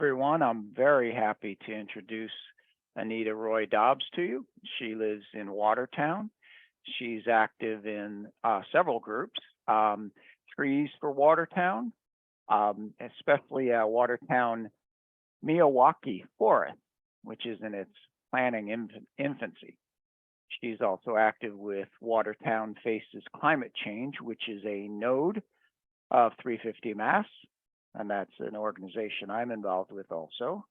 Everyone, I'm very happy to introduce Anita Roy Dobbs to you. She lives in Watertown. She's active in several groups, Trees for Watertown, especially Watertown Miyawaki Forest, which is in its planning infancy. She's also active with Watertown Faces Climate Change, which is a node of 350 Mass, and that's an organization I'm involved with also.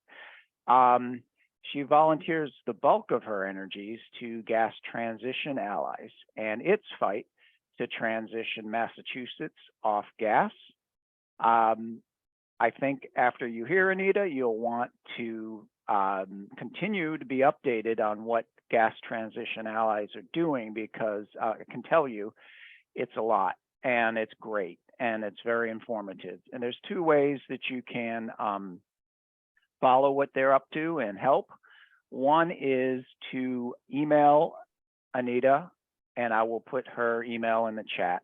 She volunteers the bulk of her energies to Gas Transition Allies and its fight to transition Massachusetts off gas. I think after you hear Anita, you'll want to continue to be updated on what Gas Transition Allies are doing, because I can tell you it's a lot and it's great and it's very informative. And there's two ways that you can follow what they're up to and help. One is to email Anita, and I will put her email in the chat.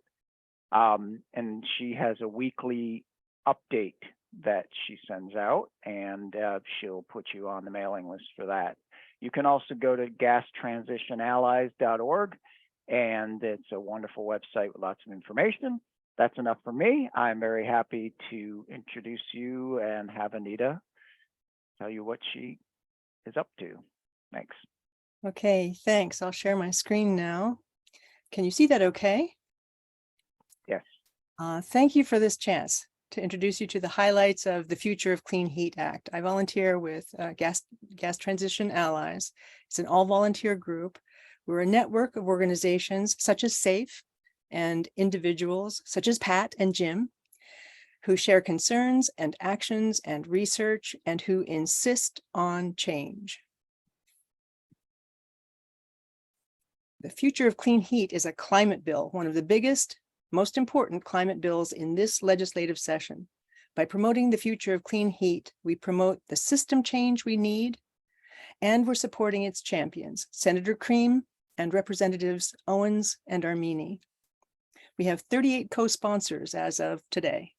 And she has a weekly update that she sends out, and she'll put you on the mailing list for that. You can also go to gastransitionallies.org, and it's a wonderful website with lots of information. That's enough for me. I'm very happy to introduce you and have Anita tell you what she is up to. Thanks. Okay, thanks. I'll share my screen now. Can you see that okay? Yes. Thank you for this chance to introduce you to the highlights of the Future of Clean Heat Act. I volunteer with Gas Transition Allies. It's an all-volunteer group. We're a network of organizations such as SAFE and individuals such as Pat and Jim, who share concerns and actions and research and who insist on change. The Future of Clean Heat is a climate bill, one of the biggest, most important climate bills in this legislative session. By promoting the future of clean heat, we promote the system change we need, and we're supporting its champions, Senator Cream and Representatives Owens and Armini. We have 38 co-sponsors as of today.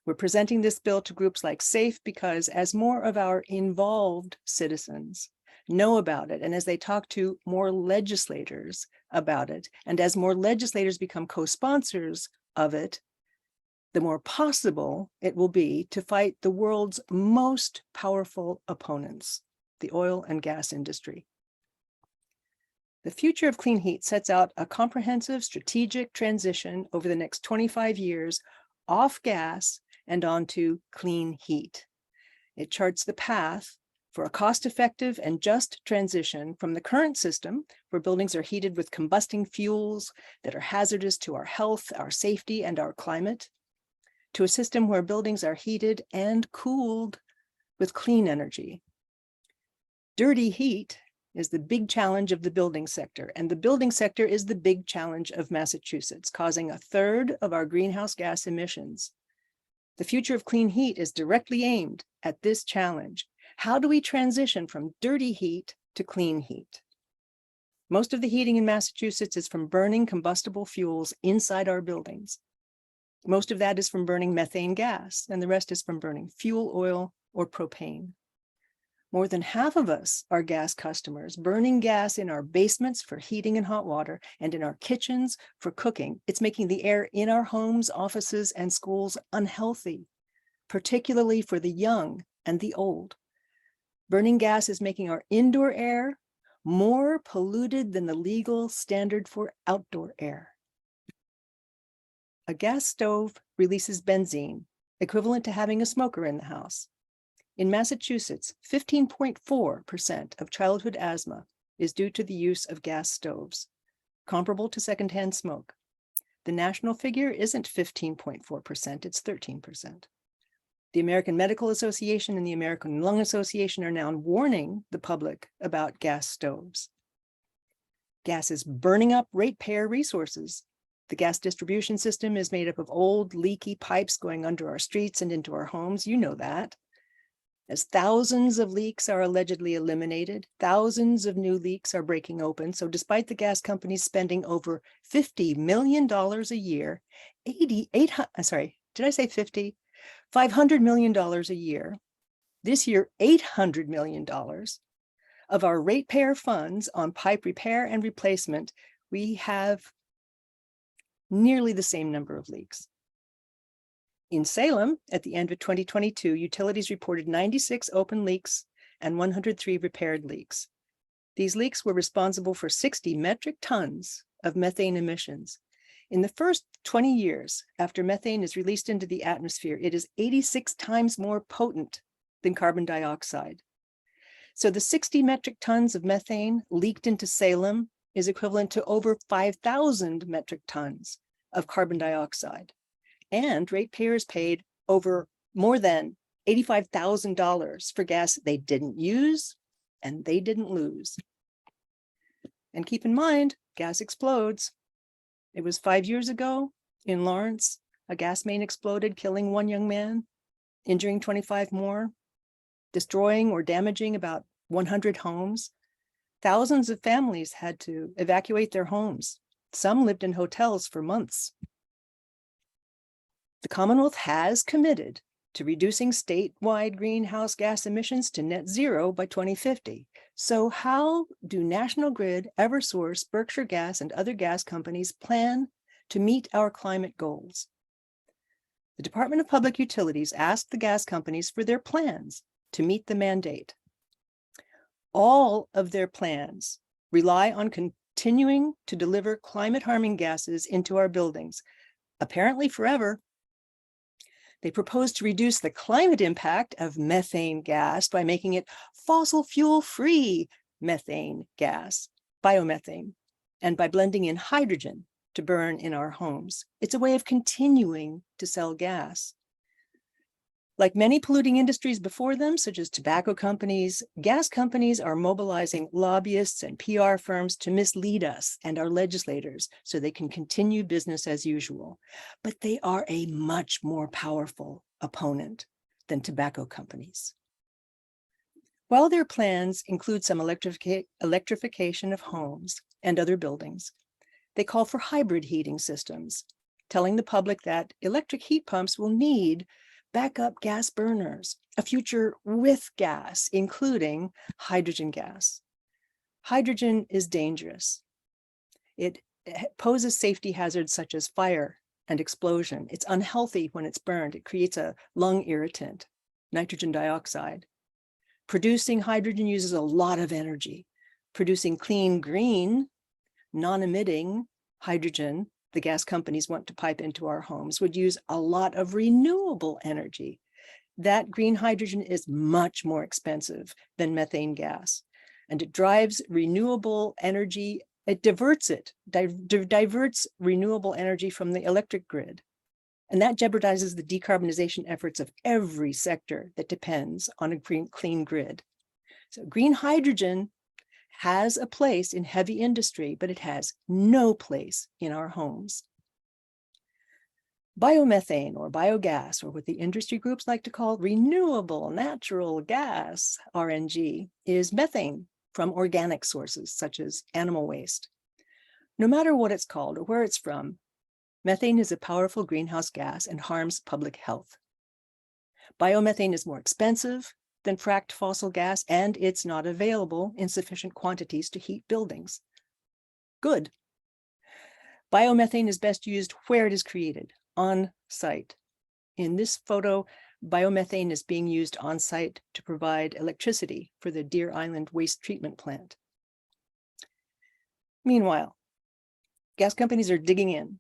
We're presenting this bill to groups like SAFE because as more of our involved citizens know about it, and as they talk to more legislators about it, and as more legislators become co-sponsors of it, the more possible it will be to fight the world's most powerful opponents, the oil and gas industry. The Future of Clean Heat sets out a comprehensive strategic transition over the next 25 years off gas and onto clean heat. It charts the path for a cost-effective and just transition from the current system, where buildings are heated with combusting fuels that are hazardous to our health, our safety, and our climate, to a system where buildings are heated and cooled with clean energy. Dirty heat is the big challenge of the building sector, and the building sector is the big challenge of Massachusetts, causing 1/3 of our greenhouse gas emissions. The Future of Clean Heat is directly aimed at this challenge. How do we transition from dirty heat to clean heat? Most of the heating in Massachusetts is from burning combustible fuels inside our buildings. Most of that is from burning methane gas, and the rest is from burning fuel oil or propane. More than half of us are gas customers, burning gas in our basements for heating and hot water, and in our kitchens for cooking. It's making the air in our homes, offices, and schools unhealthy, particularly for the young and the old. Burning gas is making our indoor air more polluted than the legal standard for outdoor air. A gas stove releases benzene, equivalent to having a smoker in the house. In Massachusetts, 15.4% of childhood asthma is due to the use of gas stoves, comparable to secondhand smoke. The national figure isn't 15.4%, it's 13%. The American Medical Association and the American Lung Association are now warning the public about gas stoves. Gas is burning up ratepayer resources. The gas distribution system is made up of old, leaky pipes going under our streets and into our homes. You know that. As thousands of leaks are allegedly eliminated, thousands of new leaks are breaking open. So despite the gas companies spending over $50 million a year, $500 million a year This year, $800 million. Of our ratepayer funds on pipe repair and replacement, we have nearly the same number of leaks. In Salem, at the end of 2022, utilities reported 96 open leaks and 103 repaired leaks. These leaks were responsible for 60 metric tons of methane emissions. In the first 20 years after methane is released into the atmosphere, it is 86 times more potent than carbon dioxide. So the 60 metric tons of methane leaked into Salem is equivalent to over 5,000 metric tons of carbon dioxide. And ratepayers paid over more than $85,000 for gas they didn't use and they didn't lose. And keep in mind, gas explodes. It was 5 years ago in Lawrence, a gas main exploded, killing one young man, injuring 25 more, destroying or damaging about 100 homes. Thousands of families had to evacuate their homes. Some lived in hotels for months. The Commonwealth has committed to reducing statewide greenhouse gas emissions to net zero by 2050. So how do National Grid, Eversource, Berkshire Gas, and other gas companies plan to meet our climate goals? The Department of Public Utilities asked the gas companies for their plans to meet the mandate. All of their plans rely on continuing to deliver climate-harming gases into our buildings, apparently forever. They propose to reduce the climate impact of methane gas by making it fossil fuel-free methane gas, biomethane, and by blending in hydrogen to burn in our homes. It's a way of continuing to sell gas. Like many polluting industries before them, such as tobacco companies, gas companies are mobilizing lobbyists and PR firms to mislead us and our legislators so they can continue business as usual. But they are a much more powerful opponent than tobacco companies. While their plans include some electrification of homes and other buildings, they call for hybrid heating systems, telling the public that electric heat pumps will need backup gas burners, a future with gas, including hydrogen gas. Hydrogen is dangerous. It poses safety hazards such as fire and explosion. It's unhealthy when it's burned. It creates a lung irritant, nitrogen dioxide. Producing hydrogen uses a lot of energy. Producing clean, green, non-emitting hydrogen the gas companies want to pipe into our homes would use a lot of renewable energy. That green hydrogen is much more expensive than methane gas, and it drives renewable energy. It diverts renewable energy from the electric grid. And that jeopardizes the decarbonization efforts of every sector that depends on a clean grid. So green hydrogen has a place in heavy industry, but it has no place in our homes. Biomethane or biogas, or what the industry groups like to call renewable natural gas, RNG, is methane from organic sources such as animal waste. No matter what it's called or where it's from, methane is a powerful greenhouse gas and harms public health. Biomethane is more expensive than fracked fossil gas, and it's not available in sufficient quantities to heat buildings. Good. Biomethane is best used where it is created, on site. In this photo, biomethane is being used on site to provide electricity for the Deer Island waste treatment plant. Meanwhile, gas companies are digging in.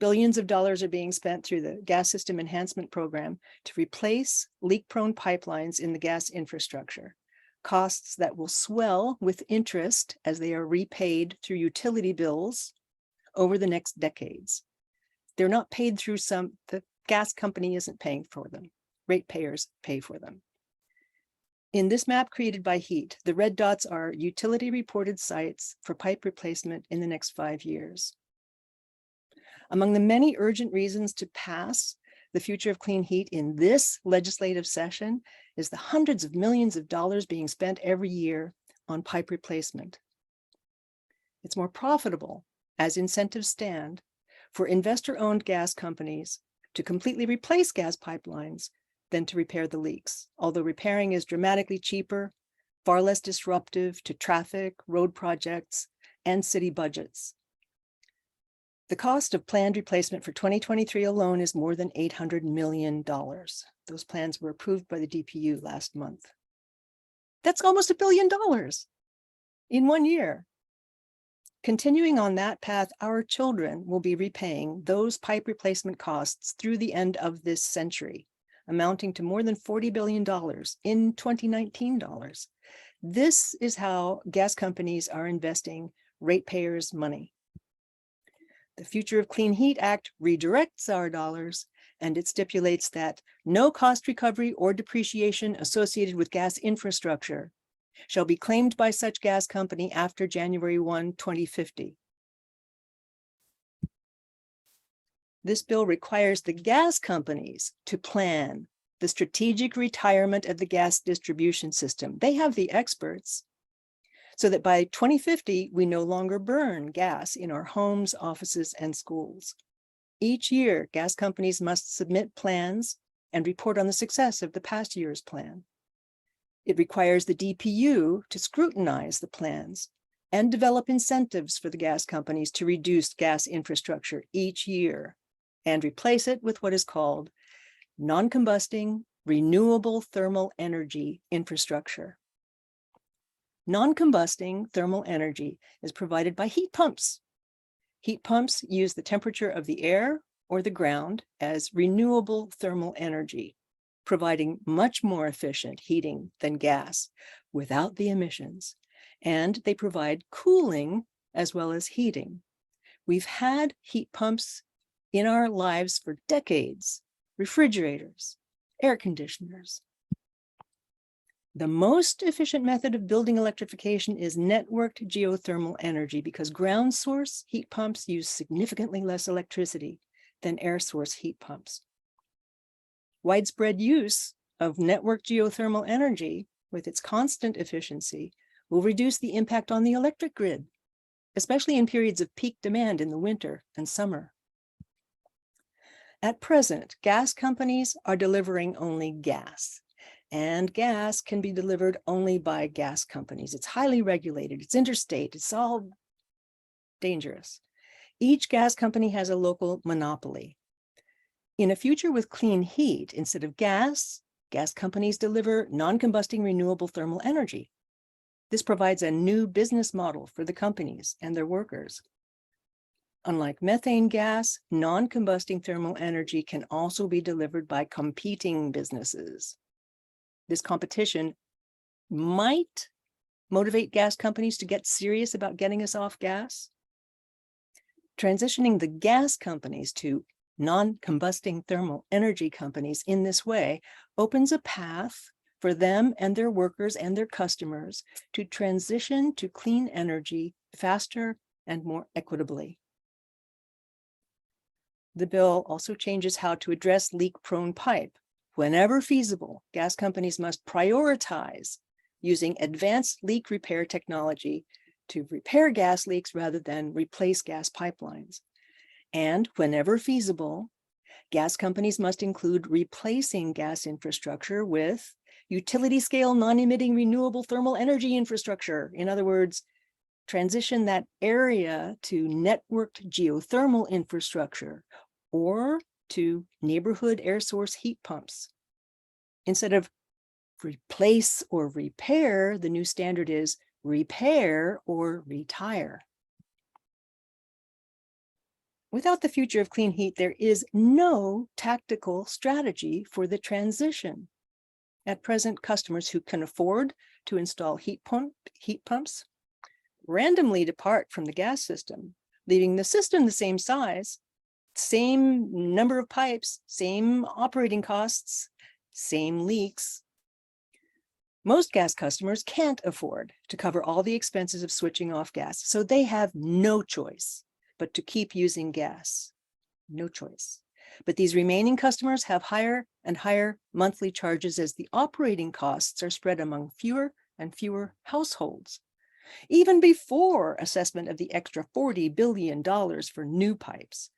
Billions of dollars are being spent through the Gas System Enhancement Program to replace leak-prone pipelines in the gas infrastructure, costs that will swell with interest as they are repaid through utility bills over the next decades. They're not paid through the gas company isn't paying for them. Ratepayers pay for them. In this map created by HEAT, the red dots are utility reported sites for pipe replacement in the next 5 years. Among the many urgent reasons to pass the future of clean heat in this legislative session is the hundreds of millions of dollars being spent every year on pipe replacement. It's more profitable, as incentives stand, for investor-owned gas companies to completely replace gas pipelines than to repair the leaks, although repairing is dramatically cheaper, far less disruptive to traffic, road projects, and city budgets. The cost of planned replacement for 2023 alone is more than $800 million. Those plans were approved by the DPU last month. That's almost $1 billion in 1 year. Continuing on that path, our children will be repaying those pipe replacement costs through the end of this century, amounting to more than $40 billion in 2019 dollars. This is how gas companies are investing ratepayers' money. The Future of Clean Heat Act redirects our dollars, and it stipulates that no cost recovery or depreciation associated with gas infrastructure shall be claimed by such gas company after January 1, 2050. This bill requires the gas companies to plan the strategic retirement of the gas distribution system. They have the experts, so that by 2050, we no longer burn gas in our homes, offices, and schools. Each year, gas companies must submit plans and report on the success of the past year's plan. It requires the DPU to scrutinize the plans and develop incentives for the gas companies to reduce gas infrastructure each year and replace it with what is called non-combusting renewable thermal energy infrastructure. Non-combusting thermal energy is provided by heat pumps. Heat pumps use the temperature of the air or the ground as renewable thermal energy, providing much more efficient heating than gas without the emissions, and they provide cooling as well as heating. We've had heat pumps in our lives for decades, refrigerators, air conditioners. The most efficient method of building electrification is networked geothermal energy because ground source heat pumps use significantly less electricity than air source heat pumps. Widespread use of networked geothermal energy with its constant efficiency will reduce the impact on the electric grid, especially in periods of peak demand in the winter and summer. At present, gas companies are delivering only gas. And gas can be delivered only by gas companies. It's highly regulated, it's interstate, it's all dangerous. Each gas company has a local monopoly. In a future with clean heat, instead of gas companies deliver non-combusting renewable thermal energy. This provides a new business model for the companies and their workers. Unlike methane gas, non-combusting thermal energy can also be delivered by competing businesses. This competition might motivate gas companies to get serious about getting us off gas. Transitioning the gas companies to non-combusting thermal energy companies in this way opens a path for them and their workers and their customers to transition to clean energy faster and more equitably. The bill also changes how to address leak-prone pipe. Whenever feasible, gas companies must prioritize using advanced leak repair technology to repair gas leaks rather than replace gas pipelines. And whenever feasible, gas companies must include replacing gas infrastructure with utility-scale non-emitting renewable thermal energy infrastructure. In other words, transition that area to networked geothermal infrastructure or to neighborhood air source heat pumps. Instead of replace or repair, the new standard is repair or retire. Without the future of clean heat, there is no tactical strategy for the transition. At present, customers who can afford to install heat pumps randomly depart from the gas system, leaving the system the same size, same number of pipes, same operating costs, same leaks. Most gas customers can't afford to cover all the expenses of switching off gas, so they have no choice but to keep using gas. No choice. But these remaining customers have higher and higher monthly charges as the operating costs are spread among fewer and fewer households, even before assessment of the extra $40 billion for new pipes.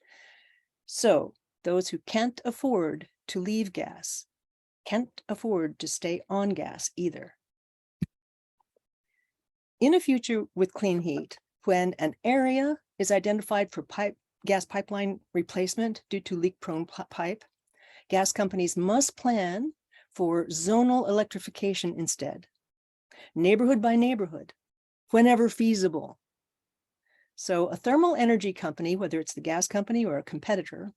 So those who can't afford to leave gas can't afford to stay on gas either. In a future with clean heat, when an area is identified for gas pipeline replacement due to leak-prone pipe, gas companies must plan for zonal electrification instead, neighborhood by neighborhood, whenever feasible. So a thermal energy company, whether it's the gas company or a competitor,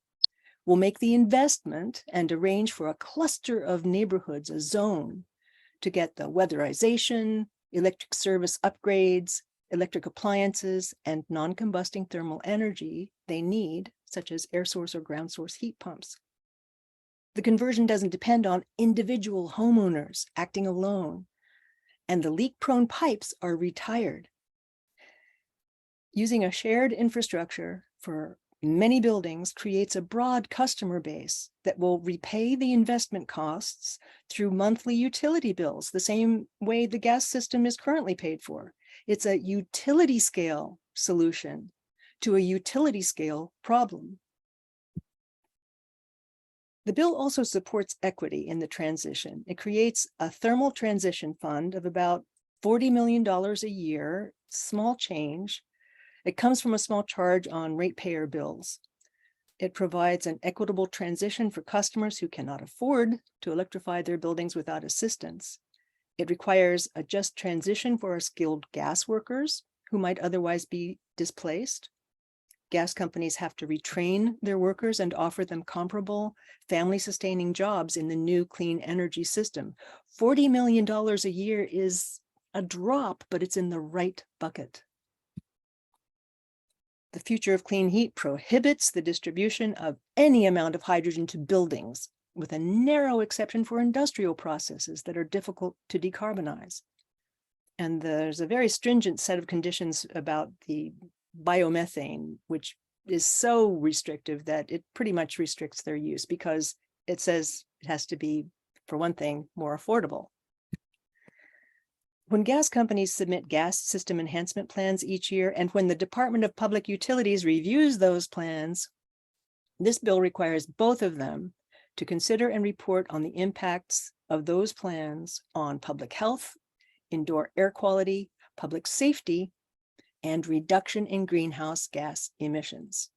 will make the investment and arrange for a cluster of neighborhoods, a zone, to get the weatherization, electric service upgrades, electric appliances, and non-combusting thermal energy they need, such as air source or ground source heat pumps. The conversion doesn't depend on individual homeowners acting alone, and the leak-prone pipes are retired. Using a shared infrastructure for many buildings creates a broad customer base that will repay the investment costs through monthly utility bills, the same way the gas system is currently paid for. It's a utility scale solution to a utility scale problem. The bill also supports equity in the transition. It creates a thermal transition fund of about $40 million a year, small change. It comes from a small charge on ratepayer bills. It provides an equitable transition for customers who cannot afford to electrify their buildings without assistance. It requires a just transition for our skilled gas workers who might otherwise be displaced. Gas companies have to retrain their workers and offer them comparable family-sustaining jobs in the new clean energy system. $40 million a year is a drop, but it's in the right bucket. The future of clean heat prohibits the distribution of any amount of hydrogen to buildings, with a narrow exception for industrial processes that are difficult to decarbonize. And there's a very stringent set of conditions about the biomethane, which is so restrictive that it pretty much restricts their use because it says it has to be, for one thing, more affordable. When gas companies submit gas system enhancement plans each year, and when the Department of Public Utilities reviews those plans, this bill requires both of them to consider and report on the impacts of those plans on public health, indoor air quality, public safety, and reduction in greenhouse gas emissions.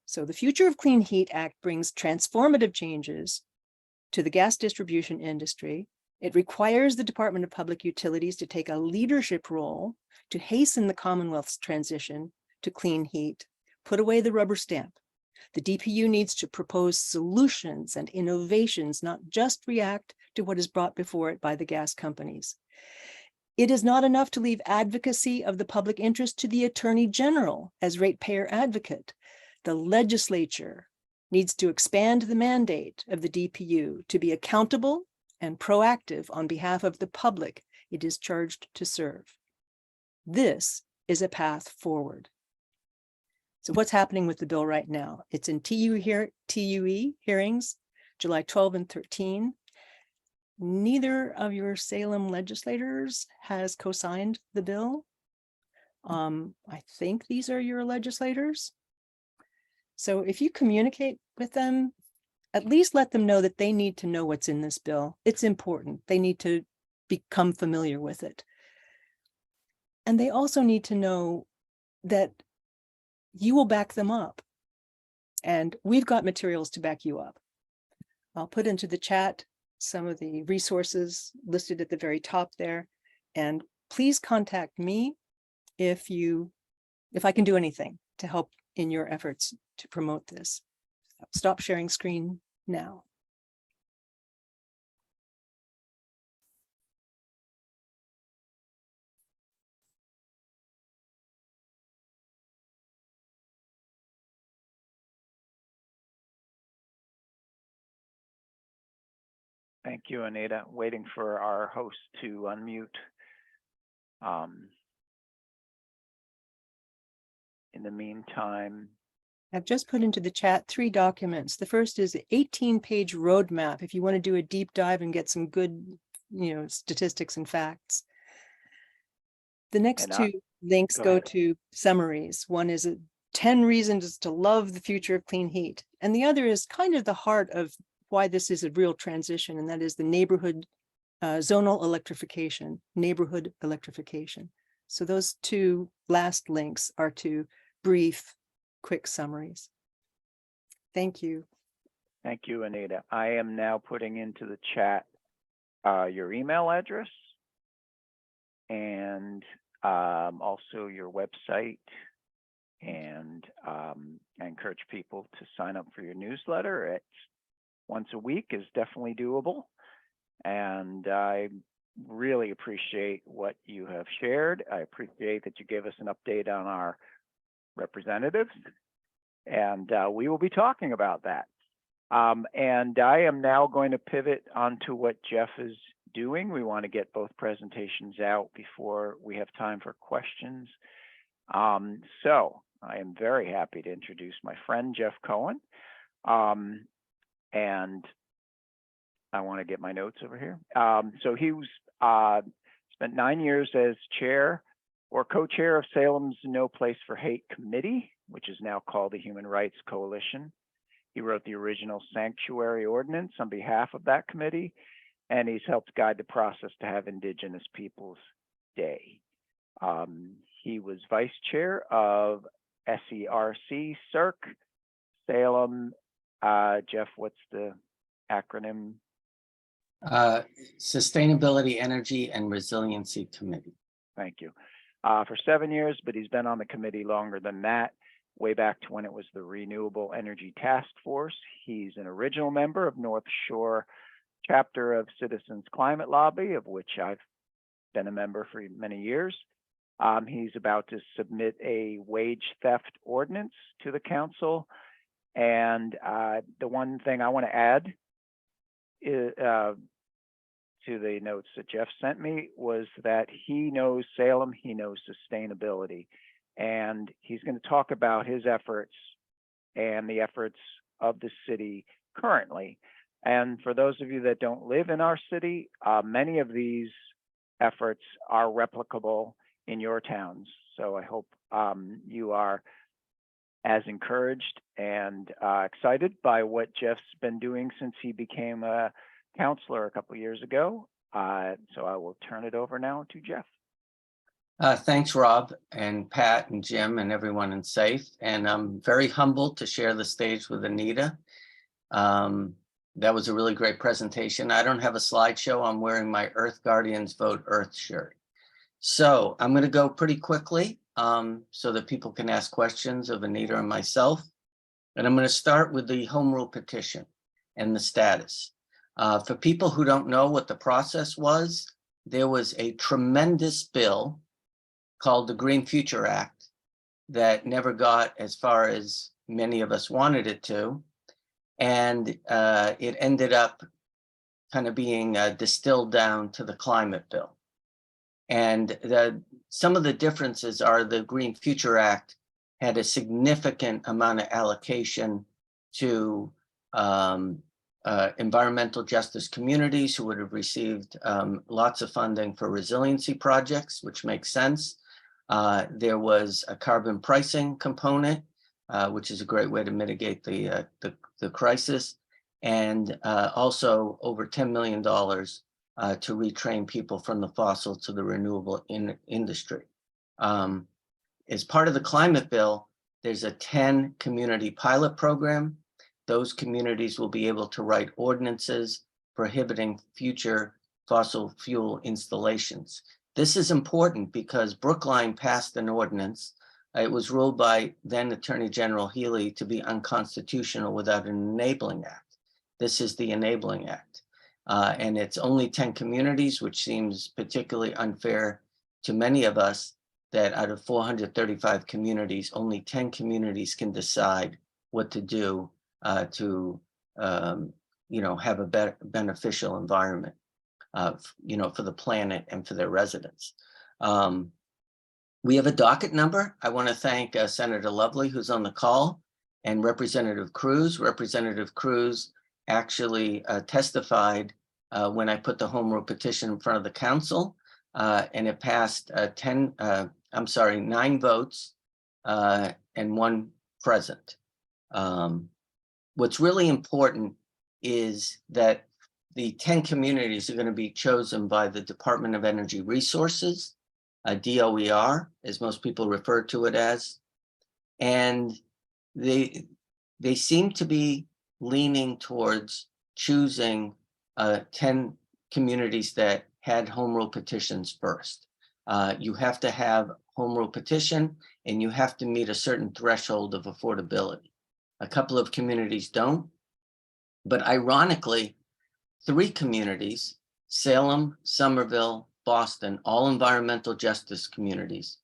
So the Future of Clean Heat Act brings transformative changes to the gas distribution industry. It requires the Department of Public Utilities to take a leadership role to hasten the Commonwealth's transition to clean heat, put away the rubber stamp. The DPU needs to propose solutions and innovations, not just react to what is brought before it by the gas companies. It is not enough to leave advocacy of the public interest to the Attorney General as ratepayer advocate. The legislature needs to expand the mandate of the DPU to be accountable and proactive on behalf of the public it is charged to serve. This is a path forward. So what's happening with the bill right now? It's in TUE hearings, July 12 and 13. Neither of your Salem legislators has co-signed the bill. I think these are your legislators. So if you communicate with them, at least let them know that they need to know what's in this bill. It's important. They need to become familiar with it. And they also need to know that you will back them up. And we've got materials to back you up. I'll put into the chat some of the resources listed at the very top there. And please contact me if I can do anything to help in your efforts to promote this. Stop sharing screen now. Thank you, Anita. Waiting for our host to unmute. In the meantime, I've just put into the chat 3 documents. The first is an 18-page roadmap if you want to do a deep dive and get some good, statistics and facts. The next 2 links go to summaries. One is 10 reasons to love the future of clean heat, and the other is kind of the heart of why this is a real transition, and that is the neighborhood zonal electrification, neighborhood electrification. So those two last links are to brief, quick summaries. Thank you. Thank you, Anita. I am now putting into the chat your email address and also your website. And I encourage people to sign up for your newsletter. It's once a week is definitely doable. And I really appreciate what you have shared. I appreciate that you gave us an update on our representatives. And we will be talking about that. And I am now going to pivot onto what Jeff is doing. We want to get both presentations out before we have time for questions. So I am very happy to introduce my friend, Jeff Cohen. And I want to get my notes over here. So he was spent 9 years as chair or co-chair of Salem's No Place for Hate Committee, which is now called the Human Rights Coalition. He wrote the original sanctuary ordinance on behalf of that committee, and he's helped guide the process to have Indigenous Peoples Day. He was vice chair of SERC, Salem. Jeff, what's the acronym? Sustainability, Energy, and Resiliency Committee. Thank you. For 7 years, but he's been on the committee longer than that, way back to when it was the Renewable Energy Task Force. He's an original member of North Shore chapter of Citizens Climate Lobby, of which I've been a member for many years. He's about to submit a wage theft ordinance to the council. And the one thing I want to add is, to the notes that Jeff sent me was that he knows Salem, he knows sustainability, and he's going to talk about his efforts and the efforts of the city currently. And for those of you that don't live in our city, many of these efforts are replicable in your towns. So I hope you are as encouraged and excited by what Jeff's been doing since he became a counselor a couple years ago. So I will turn it over now to Jeff. Thanks, Rob and Pat and Jim and everyone in SAFE. And I'm very humbled to share the stage with Anita. That was a really great presentation. I don't have a slideshow. I'm wearing my Earth Guardians Vote Earth shirt. So I'm going to go pretty quickly so that people can ask questions of Anita and myself. And I'm going to start with the home rule petition and the status. For people who don't know what the process was, there was a tremendous bill called the Green Future Act that never got as far as many of us wanted it to. And it ended up kind of being distilled down to the climate bill. And some of the differences are the Green Future Act had a significant amount of allocation to environmental justice communities who would have received lots of funding for resiliency projects, which makes sense. There was a carbon pricing component, which is a great way to mitigate the crisis, and also over $10 million to retrain people from the fossil to the renewable industry. As part of the climate bill, there's a 10 community pilot program. Those communities will be able to write ordinances prohibiting future fossil fuel installations. This is important because Brookline passed an ordinance. It was ruled by then Attorney General Healy to be unconstitutional without an enabling act. This is the enabling act. And it's only 10 communities, which seems particularly unfair to many of us, that out of 435 communities, only 10 communities can decide what to do to have a beneficial environment, for the planet and for their residents. We have a docket number. I want to thank Senator Lovely, who's on the call, and Representative Cruz. Representative Cruz actually testified when I put the home rule petition in front of the council, and it passed 9 votes and 1 present. What's really important is that the 10 communities are going to be chosen by the Department of Energy Resources, DOER, as most people refer to it as. And they seem to be leaning towards choosing 10 communities that had home rule petitions first. You have to have home rule petition, and you have to meet a certain threshold of affordability. A couple of communities don't, but ironically, 3 communities, Salem, Somerville, Boston, all environmental justice communities.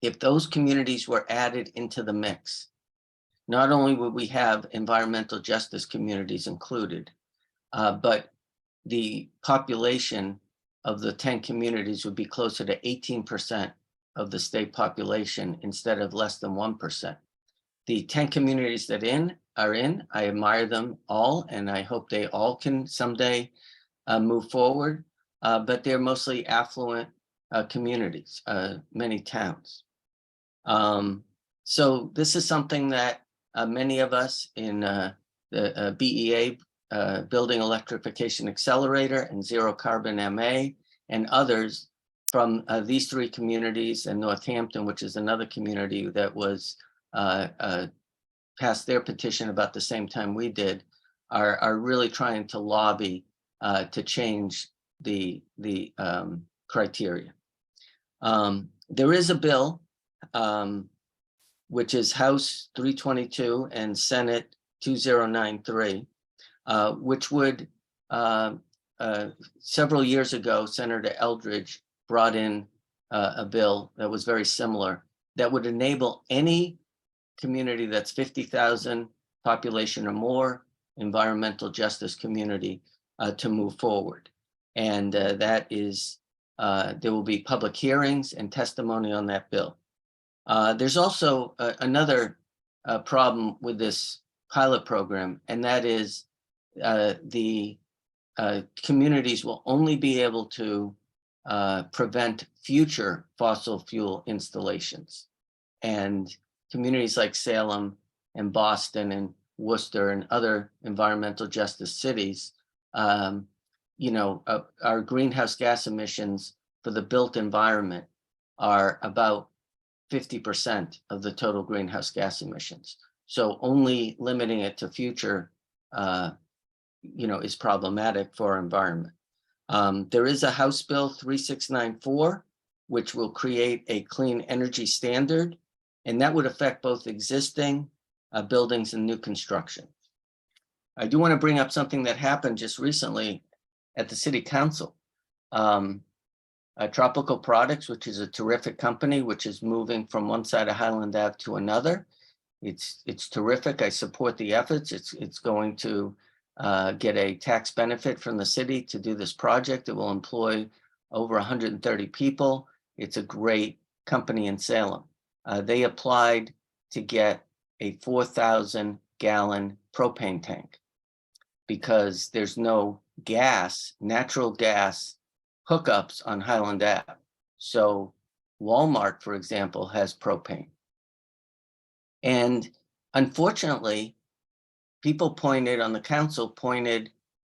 If those communities were added into the mix, not only would we have environmental justice communities included, but the population of the 10 communities would be closer to 18% of the state population instead of less than 1%. The 10 communities that are in, I admire them all, and I hope they all can someday move forward, but they're mostly affluent communities, many towns. So this is something that many of us in the BEA, Building Electrification Accelerator, and Zero Carbon MA, and others from these 3 communities, and Northampton, which is another community that was passed their petition about the same time we did, are really trying to lobby to change the criteria. There is a bill, which is House 322 and Senate 2093, which would, several years ago, Senator Eldridge brought in a bill that was very similar, that would enable any community that's 50,000 population or more, environmental justice community, to move forward. And that is, there will be public hearings and testimony on that bill. There's also another problem with this pilot program, and that is the communities will only be able to prevent future fossil fuel installations. And communities like Salem and Boston and Worcester and other environmental justice cities, you know, our greenhouse gas emissions for the built environment are about 50% of the total greenhouse gas emissions. So only limiting it to future, you know, is problematic for our environment. There is a House Bill 3694, which will create a clean energy standard, and that would affect both existing buildings and new construction. I do want to bring up something that happened just recently at the City Council. Tropical Products, which is a terrific company, which is moving from one side of Highland Ave to another. It's terrific. I support the efforts. It's going to get a tax benefit from the city to do this project. It will employ over 130 people. It's a great company in Salem. They applied to get a 4,000 gallon propane tank because there's no gas, natural gas hookups on Highland Ave. So Walmart, for example, has propane. And unfortunately, people on the council pointed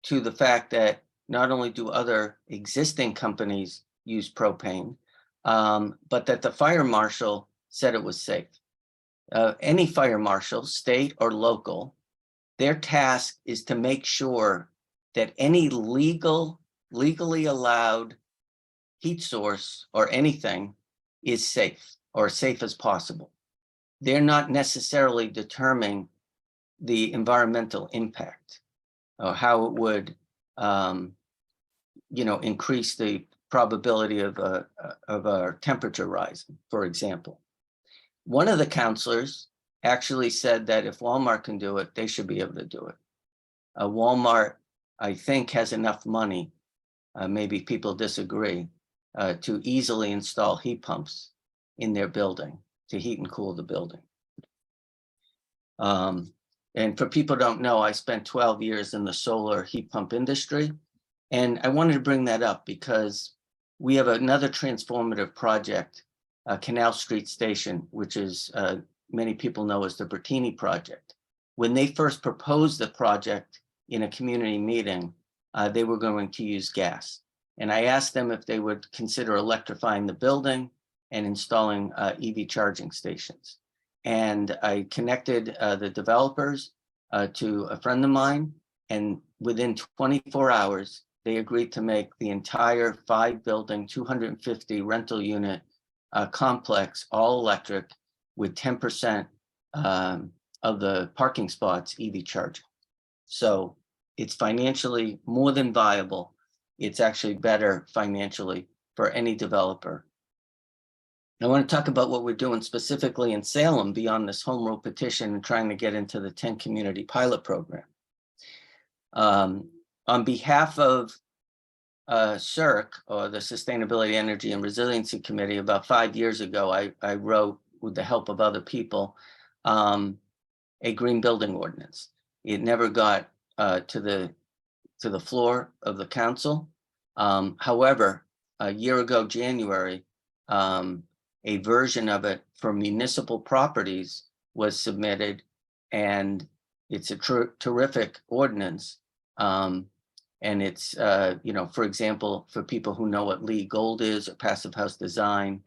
to the fact that not only do other existing companies use propane, but that the fire marshal said it was safe. Any fire marshal, state or local, their task is to make sure that any legally allowed heat source or anything is safe or safe as possible. They're not necessarily determining the environmental impact or how it would, you know, increase the probability of a temperature rising, for example. One of the counselors actually said that if Walmart can do it, they should be able to do it. Walmart, I think, has enough money, maybe people disagree, to easily install heat pumps in their building to heat and cool the building. And for people who don't know, I spent 12 years in the solar heat pump industry. And I wanted to bring that up because we have another transformative project, Canal Street Station, which is many people know as the Bertini project. When they first proposed the project in a community meeting, they were going to use gas. And I asked them if they would consider electrifying the building and installing EV charging stations. And I connected the developers to a friend of mine, and within 24 hours, they agreed to make the entire 5-building, 250 rental unit complex all electric with 10% of the parking spots EV charging. So it's financially more than viable. It's actually better financially for any developer. I want to talk about what we're doing specifically in Salem beyond this home rule petition and trying to get into the 10 community pilot program. On behalf of CERC, or the Sustainability, Energy and Resiliency Committee, about 5 years ago, I wrote, with the help of other people, a green building ordinance. It never got to the floor of the council. However, a year ago, January, a version of it for municipal properties was submitted, and it's a terrific ordinance. And it's, for example, for people who know what LEED Gold is, or passive house design,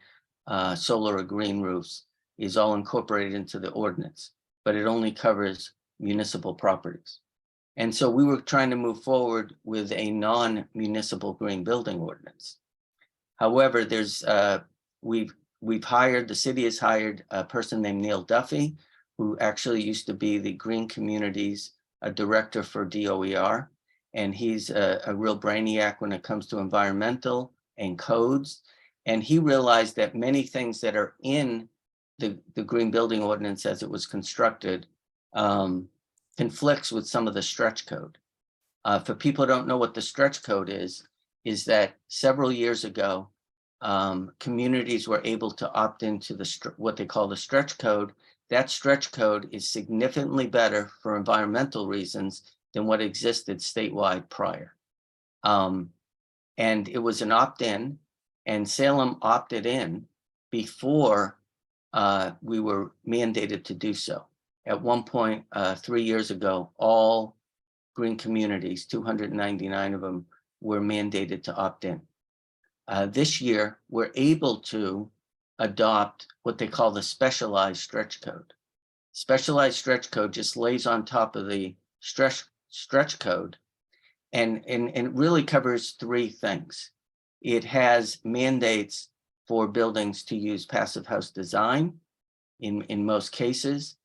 solar or green roofs is all incorporated into the ordinance, but it only covers municipal properties. And so we were trying to move forward with a non-municipal green building ordinance. However, the city has hired a person named Neil Duffy, who actually used to be the Green Communities director for DOER. And he's a real brainiac when it comes to environmental and codes. And he realized that many things that are in the green building ordinance as it was constructed conflicts with some of the stretch code. For people who don't know what the stretch code is that several years ago, communities were able to opt into what they call the stretch code. That stretch code is significantly better for environmental reasons than what existed statewide prior. And it was an opt-in, and Salem opted in before we were mandated to do so. At one point, 3 years ago, all green communities, 299 of them, were mandated to opt in. This year, we're able to adopt what they call the specialized stretch code. Specialized stretch code just lays on top of the stretch code, and it really covers 3 things. It has mandates for buildings to use passive house design in most cases.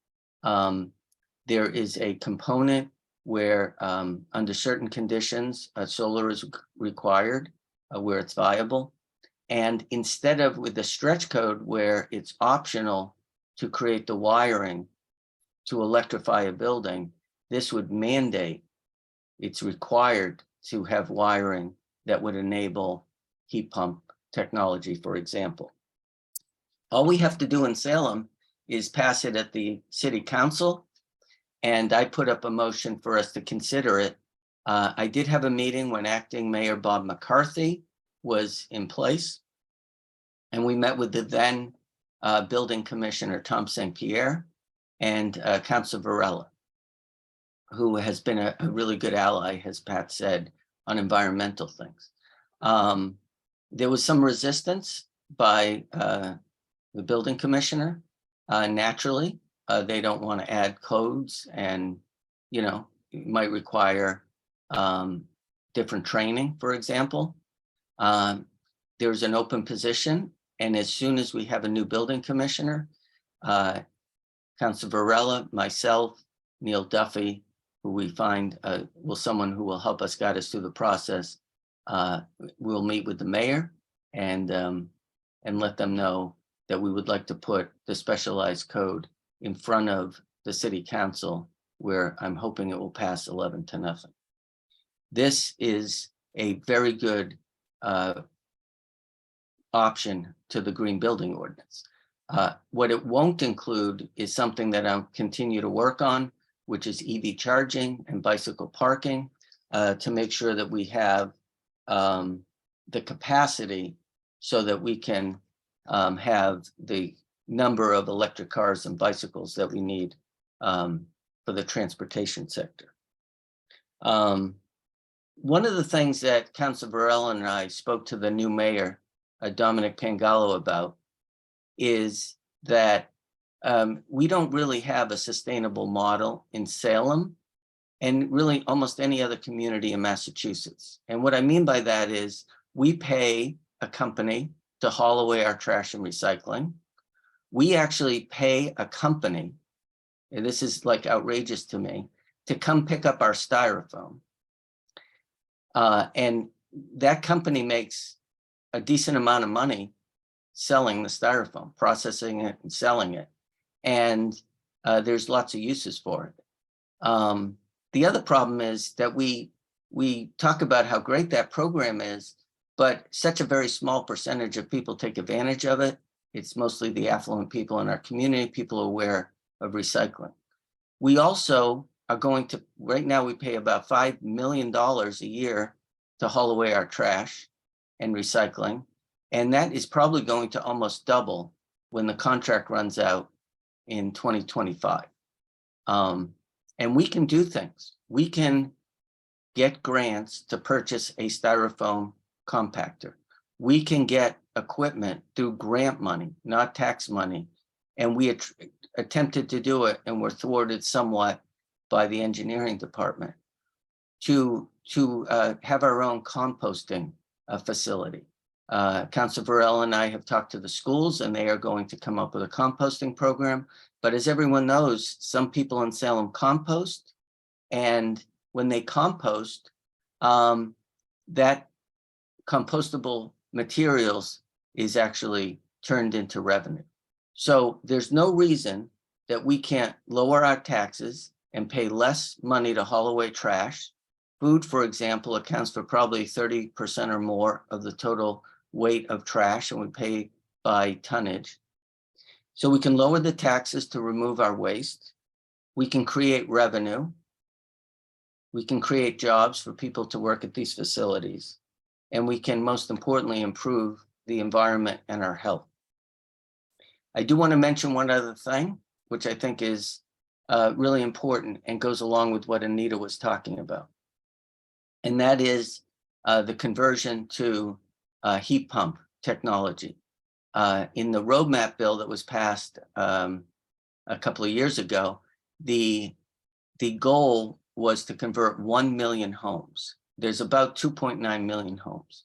There is a component where under certain conditions, solar is required where it's viable. And instead of with the stretch code where it's optional to create the wiring to electrify a building, this would mandate, it's required to have wiring that would enable heat pump technology, for example. All we have to do in Salem is pass it at the city council, and I put up a motion for us to consider it. I did have a meeting when acting Mayor Bob McCarthy was in place, and we met with the then building commissioner, Tom St. Pierre, and Councilor Varela, who has been a really good ally, as Pat said, on environmental things. There was some resistance by the building commissioner. Naturally, they don't want to add codes, and it might require different training, for example. There's an open position, and as soon as we have a new building commissioner, Councilor Varela, myself, Neil Duffy, who we find someone who will help us guide us through the process, we'll meet with the mayor and let them know that we would like to put the specialized code in front of the city council, where I'm hoping it will pass 11-0. This is a very good option to the green building ordinance. What it won't include is something that I'll continue to work on, which is EV charging and bicycle parking, to make sure that we have the capacity so that we can have the number of electric cars and bicycles that we need for the transportation sector. One of the things that Councilor Varela and I spoke to the new mayor, Dominic Pangallo, about is that we don't really have a sustainable model in Salem and really almost any other community in Massachusetts. And what I mean by that is we pay a company to haul away our trash and recycling. We actually pay a company, and this is like outrageous to me, to come pick up our styrofoam. And that company makes a decent amount of money selling the styrofoam, processing it and selling it. And there's lots of uses for it. The other problem is that we talk about how great that program is, but such a very small percentage of people take advantage of it. It's mostly the affluent people in our community, people aware of recycling. We also are going to, right now we pay about $5 million a year to haul away our trash and recycling. And that is probably going to almost double when the contract runs out in 2025. And we can do things. We can get grants to purchase a styrofoam compactor. We can get equipment through grant money, not tax money. And we attempted to do it and were thwarted somewhat by the engineering department to have our own composting facility. Councilor Varela and I have talked to the schools and they are going to come up with a composting program. But as everyone knows, some people in Salem compost, and when they compost, that compostable materials is actually turned into revenue. So there's no reason that we can't lower our taxes and pay less money to haul away trash. Food, for example, accounts for probably 30% or more of the total weight of trash, and we pay by tonnage. So we can lower the taxes to remove our waste. We can create revenue. We can create jobs for people to work at these facilities. And we can, most importantly, improve the environment and our health. I do want to mention one other thing, which I think is really important and goes along with what Anita was talking about. And that is the conversion to heat pump technology. In the roadmap bill that was passed a couple of years ago, the goal was to convert 1 million homes. There's about 2.9 million homes.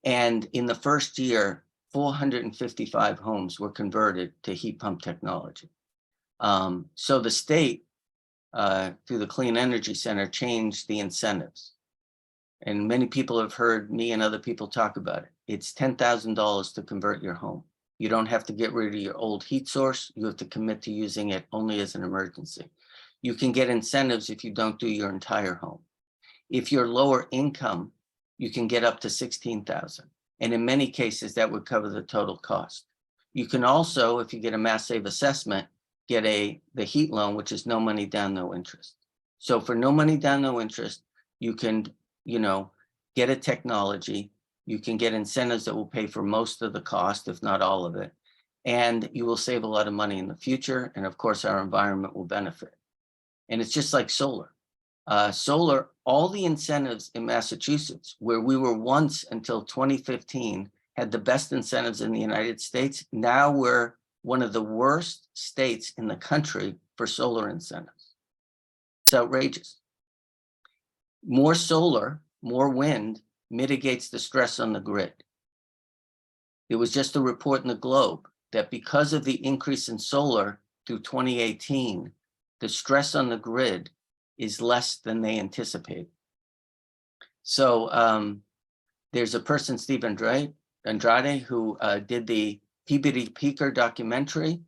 And in the first year, 455 homes were converted to heat pump technology. So the state, through the Clean Energy Center, changed the incentives. And many people have heard me and other people talk about it. It's $10,000 to convert your home. You don't have to get rid of your old heat source. You have to commit to using it only as an emergency. You can get incentives if you don't do your entire home. If you're lower income, you can get up to $16,000. And in many cases, that would cover the total cost. You can also, if you get a Mass Save assessment, get the heat loan, which is no money down, no interest. So for no money down, no interest, you can, get a technology. You can get incentives that will pay for most of the cost, if not all of it. And you will save a lot of money in the future. And of course, our environment will benefit. And it's just like solar. Solar, all the incentives in Massachusetts, where we were once until 2015, had the best incentives in the United States. Now we're one of the worst states in the country for solar incentives. It's outrageous. More solar, more wind mitigates the stress on the grid. There was just a report in the Globe that because of the increase in solar through 2018, the stress on the grid is less than they anticipated. So there's a person, Steve Andrade, who did the Peabody Peaker documentary,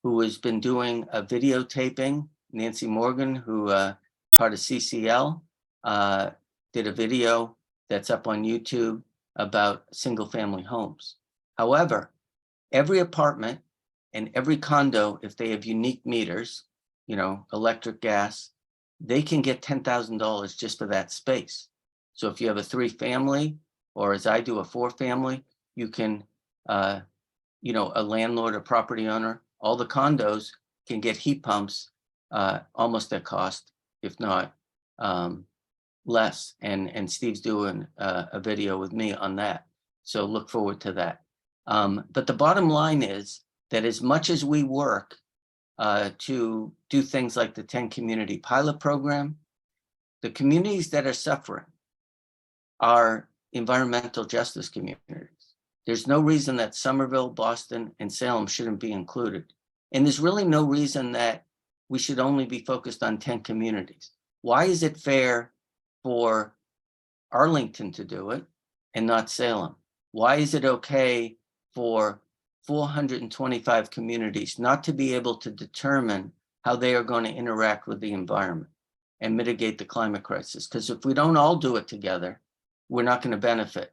who has been doing a videotaping. Nancy Morgan, who part of CCL, did a video that's up on YouTube about single family homes. However, every apartment and every condo, if they have unique meters, electric, gas, they can get $10,000 just for that space. So if you have a 3-family, or as I do, a 4-family, you can, a landlord or property owner, all the condos can get heat pumps almost at cost, if not, less. And Steve's doing a video with me on that. So look forward to that. But the bottom line is that as much as we work to do things like the 10 community pilot program, the communities that are suffering are environmental justice communities. There's no reason that Somerville, Boston, and Salem shouldn't be included. And there's really no reason that we should only be focused on 10 communities. Why is it fair for Arlington to do it and not Salem? Why is it okay for 425 communities not to be able to determine how they are going to interact with the environment and mitigate the climate crisis? Because if we don't all do it together, we're not going to benefit.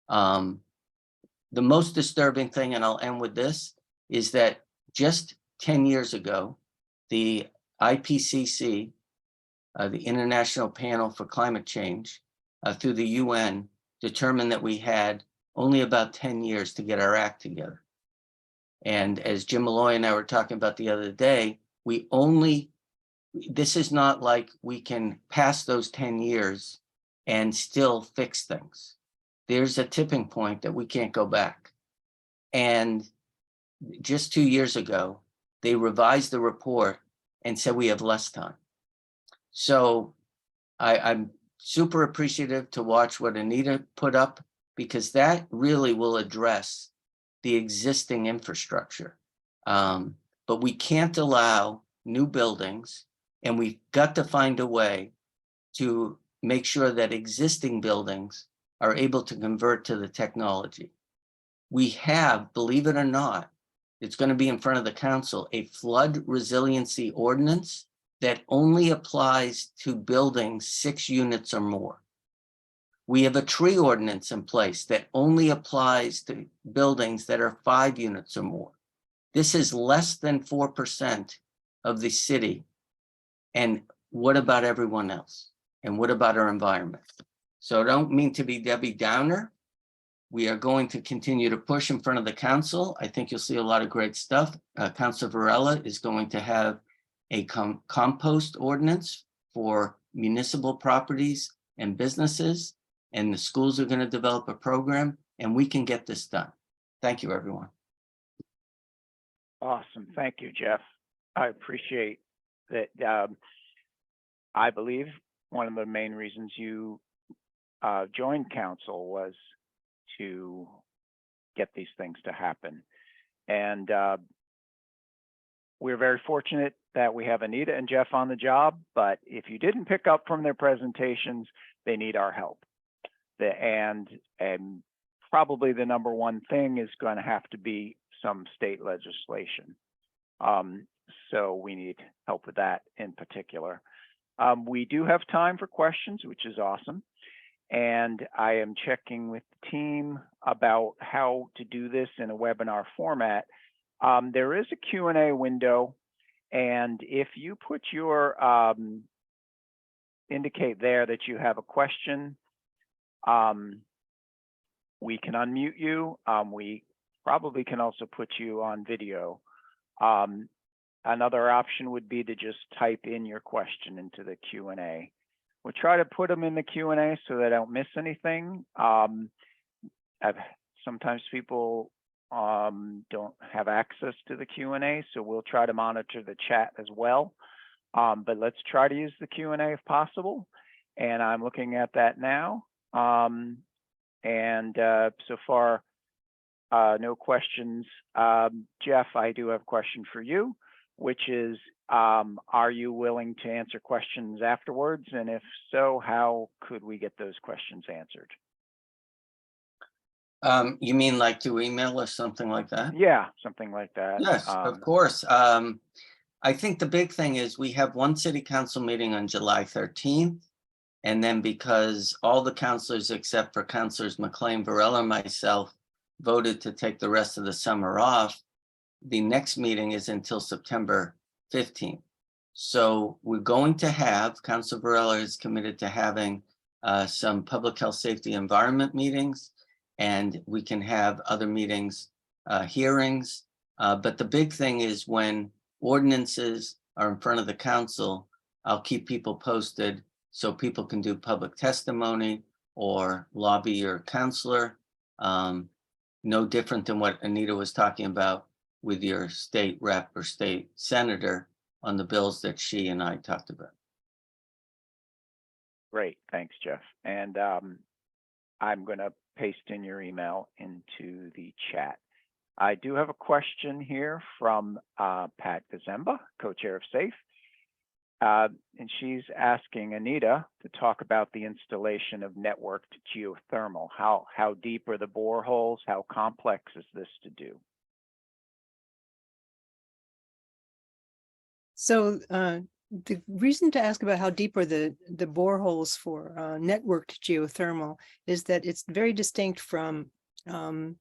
The most disturbing thing, and I'll end with this, is that just 10 years ago, the IPCC, the International Panel for Climate Change, through the UN, determined that we had only about 10 years to get our act together. And as Jim Malloy and I were talking about the other day, this is not like we can pass those 10 years and still fix things. There's a tipping point that we can't go back. And just 2 years ago, they revised the report and said we have less time. So I'm super appreciative to watch what Anita put up, because that really will address the existing infrastructure. But we can't allow new buildings, and we've got to find a way to make sure that existing buildings are able to convert to the technology. We have, believe it or not, it's going to be in front of the council, a flood resiliency ordinance that only applies to buildings 6 units or more. We have a tree ordinance in place that only applies to buildings that are 5 units or more. This is less than 4% of the city. And what about everyone else? And what about our environment? So I don't mean to be Debbie Downer. We are going to continue to push in front of the council. I think you'll see a lot of great stuff. Councilor Varela is going to have a compost ordinance for municipal properties and businesses, and the schools are going to develop a program, and we can get this done. Thank you, everyone. Awesome. Thank you, Jeff. I appreciate that. I believe one of the main reasons you joined council was to get these things to happen. And we're very fortunate that we have Anita and Jeff on the job, but if you didn't pick up from their presentations, they need our help. And probably the number one thing is going to have to be some state legislation. So we need help with that in particular. We do have time for questions, which is awesome. And I am checking with the team about how to do this in a webinar format. There is a Q&A window, and if you put your, indicate there that you have a question, we can unmute you. We probably can also put you on video. Another option would be to just type in your question into the Q&A. We'll try to put them in the Q&A so that I don't miss anything. Sometimes people don't have access to the Q&A, so we'll try to monitor the chat as well. But let's try to use the Q&A if possible. And I'm looking at that now. So far, no questions. Jeff, I do have a question for you, which is, are you willing to answer questions afterwards? And if so, how could we get those questions answered? You mean like through email or something like that? Yeah, something like that. Yes, of course. I think the big thing is we have one city council meeting on July 13th. And then because all the councilors except for councilors McLean, Varela, and myself voted to take the rest of the summer off, the next meeting is until September 15th. So we're going to have, Councilor Varela is committed to having some public health, safety, environment meetings, and we can have other meetings, hearings. But the big thing is when ordinances are in front of the council, I'll keep people posted so people can do public testimony or lobby your counselor. No different than what Anita was talking about with your state rep or state senator on the bills that she and I talked about. Great, thanks, Jeff. And I'm going to paste in your email into the chat. I do have a question here from Pat Gazemba, co-chair of SAFE. And she's asking Anita to talk about the installation of networked geothermal. How deep are the boreholes? How complex is this to do? So the reason to ask about how deep are the boreholes for networked geothermal is that it's very distinct from some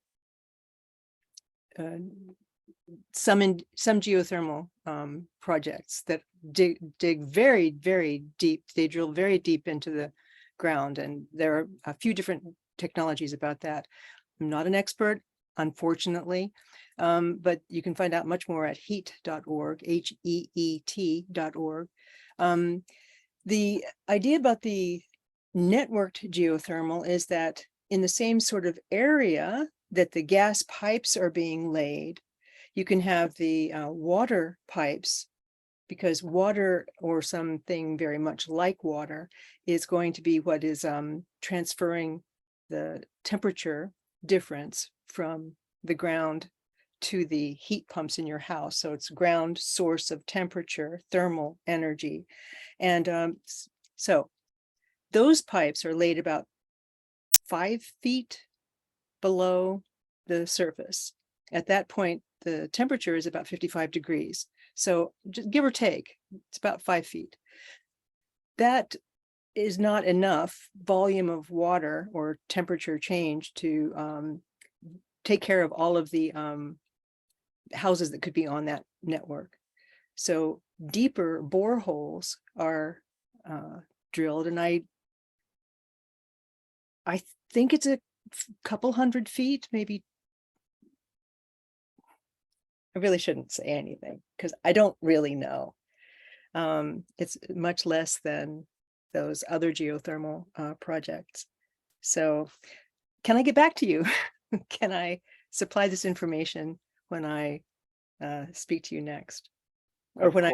geothermal projects that dig very, very deep. They drill very deep into the ground, and there are a few different technologies about that. I'm not an expert, unfortunately, but you can find out much more at heat.org, HEET.org. The idea about the networked geothermal is that in the same sort of area that the gas pipes are being laid, you can have the water pipes, because water, or something very much like water, is going to be what is transferring the temperature difference from the ground to the heat pumps in your house. So it's ground source of temperature, thermal energy. And so those pipes are laid about 5 feet below the surface. At that point, the temperature is about 55 degrees. So just give or take, it's about 5 feet. That is not enough volume of water or temperature change to take care of all of the houses that could be on that network. So deeper boreholes are drilled, and I think it's a couple 100 feet, maybe. I really shouldn't say anything because I don't really know. It's much less than those other geothermal projects. So can I get back to you? Can I supply this information when I speak to you next? Or when I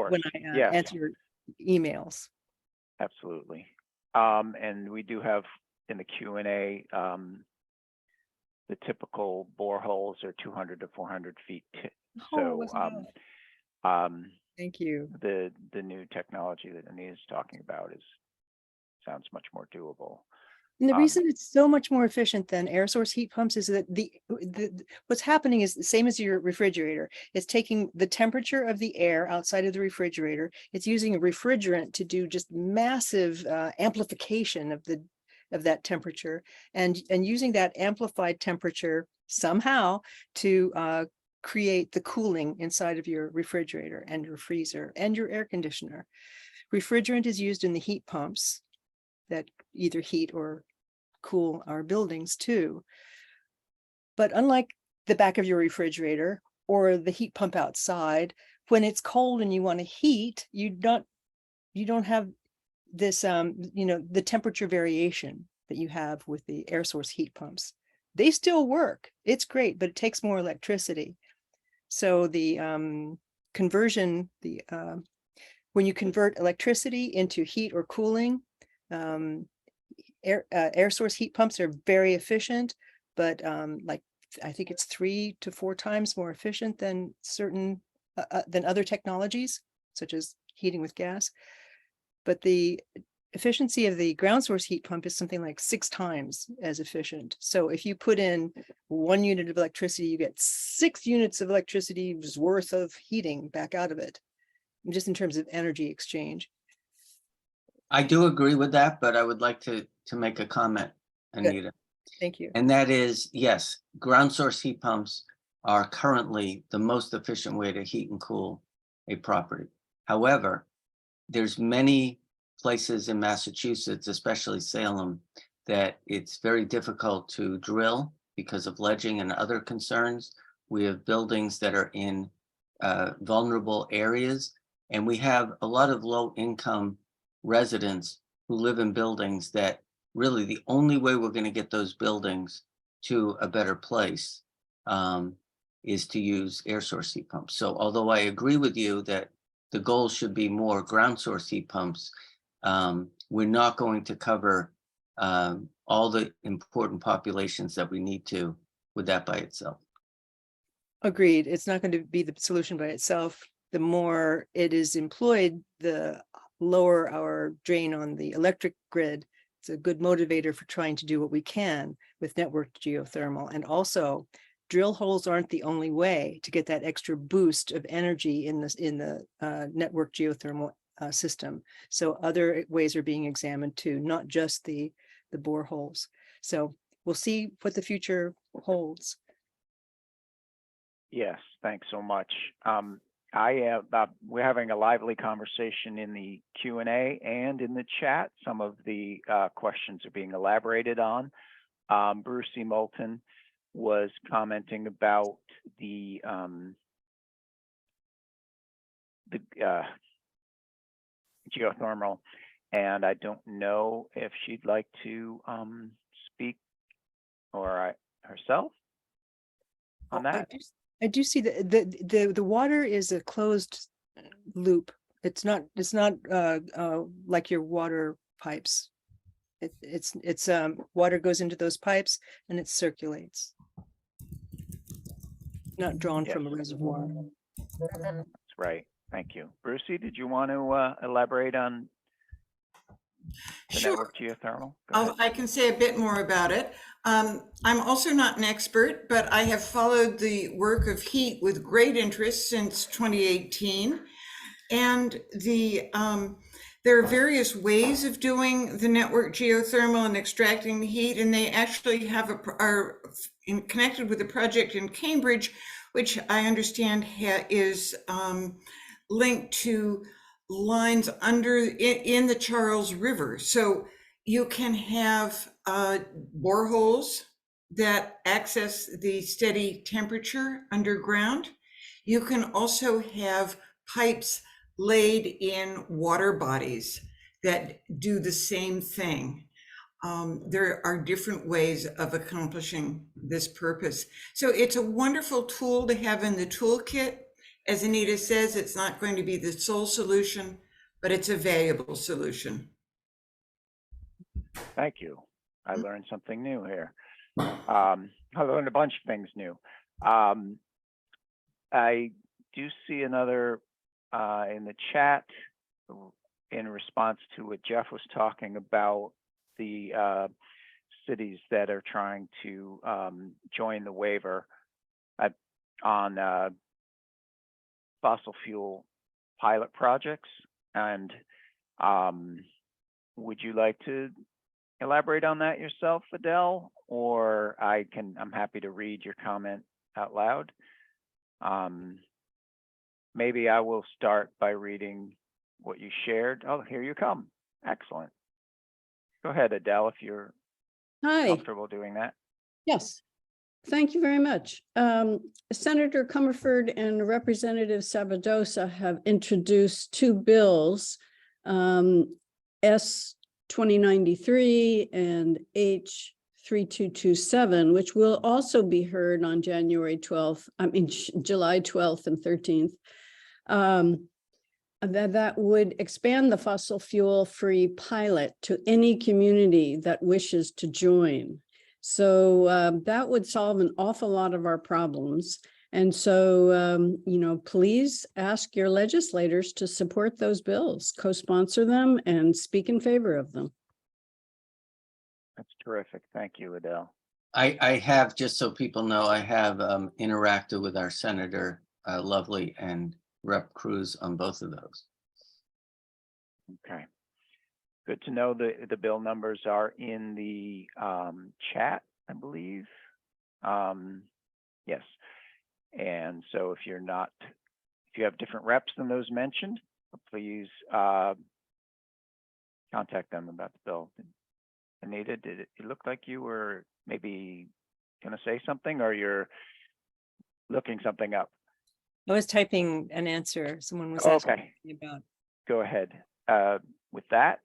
Yes. answer your emails? Absolutely. And we do have in the Q&A, the typical boreholes are 200 to 400 feet. So thank you. The new technology that Anita is talking about sounds much more doable. And the reason it's so much more efficient than air source heat pumps is that what's happening is the same as your refrigerator. It's taking the temperature of the air outside of the refrigerator. It's using a refrigerant to do just massive amplification of that temperature, and using that amplified temperature somehow to create the cooling inside of your refrigerator and your freezer and your air conditioner. Refrigerant is used in the heat pumps that either heat or cool our buildings too. But unlike the back of your refrigerator or the heat pump outside, when it's cold and you want to heat, you don't have this the temperature variation that you have with the air source heat pumps. They still work. It's great, but it takes more electricity. So the conversion, when you convert electricity into heat or cooling, air source heat pumps are very efficient, but like I think it's 3 to 4 times more efficient than than other technologies, such as heating with gas. But the efficiency of the ground source heat pump is something like 6 times as efficient. So if you put in 1 unit of electricity, you get 6 units of electricity's worth of heating back out of it, just in terms of energy exchange. I do agree with that, but I would like to make a comment, Anita. Good. Thank you. And that is, yes, ground source heat pumps are currently the most efficient way to heat and cool a property. However, there's many places in Massachusetts, especially Salem, that it's very difficult to drill because of ledging and other concerns. We have buildings that are in vulnerable areas, and we have a lot of low-income residents who live in buildings that really the only way we're going to get those buildings to a better place is to use air source heat pumps. So although I agree with you that the goal should be more ground source heat pumps, we're not going to cover all the important populations that we need to with that by itself. Agreed. It's not going to be the solution by itself. The more it is employed, the lower our drain on the electric grid. It's a good motivator for trying to do what we can with networked geothermal. And also, drill holes aren't the only way to get that extra boost of energy in the network geothermal system. So other ways are being examined too, not just the boreholes. So we'll see what the future holds. Yes, thanks so much. We're having a lively conversation in the Q&A and in the chat. Some of the questions are being elaborated on. Bruce E. Moulton was commenting about the geothermal, and I don't know if she'd like to speak or herself on that. I do see that the water is a closed loop. It's not like your water pipes. It's water goes into those pipes and it circulates. Not drawn from a reservoir. That's right. Thank you. Brucey, did you want to elaborate on the Sure. network geothermal? Go ahead. I can say a bit more about it. I'm also not an expert, but I have followed the work of heat with great interest since 2018. And there are various ways of doing the network geothermal and extracting the heat, and they actually are connected with a project in Cambridge, which I understand is linked to lines in the Charles River. So you can have boreholes that access the steady temperature underground. You can also have pipes laid in water bodies that do the same thing. There are different ways of accomplishing this purpose. So it's a wonderful tool to have in the toolkit. As Anita says, it's not going to be the sole solution, but it's a valuable solution. Thank you. I learned something new here. I learned a bunch of things new. I do see another in the chat in response to what Jeff was talking about, the cities that are trying to join the waiver on fossil fuel pilot projects. And would you like to elaborate on that yourself, Adele? Or I'm happy to read your comment out loud. Maybe I will start by reading what you shared. Oh, here you come. Excellent. Go ahead, Adele, if you're comfortable doing that. Yes, thank you very much. Senator Comerford and Representative Sabadosa have introduced two bills, S 2093 and H 3227, which will also be heard on July 12th and 13th. That would expand the fossil fuel free pilot to any community that wishes to join. So that would solve an awful lot of our problems. And so, please ask your legislators to support those bills, co-sponsor them and speak in favor of them. That's terrific. Thank you, Adele. I have, just so people know, I have interacted with our Senator Lovely and Rep. Cruz on both of those. Okay. Good to know the bill numbers are in the chat, I believe. Yes. And so if you have different reps than those mentioned, please contact them about the bill. Anita, did it look like you were maybe going to say something, or you're looking something up? I was typing an answer. Someone was Okay. asking me about. Go ahead. with that,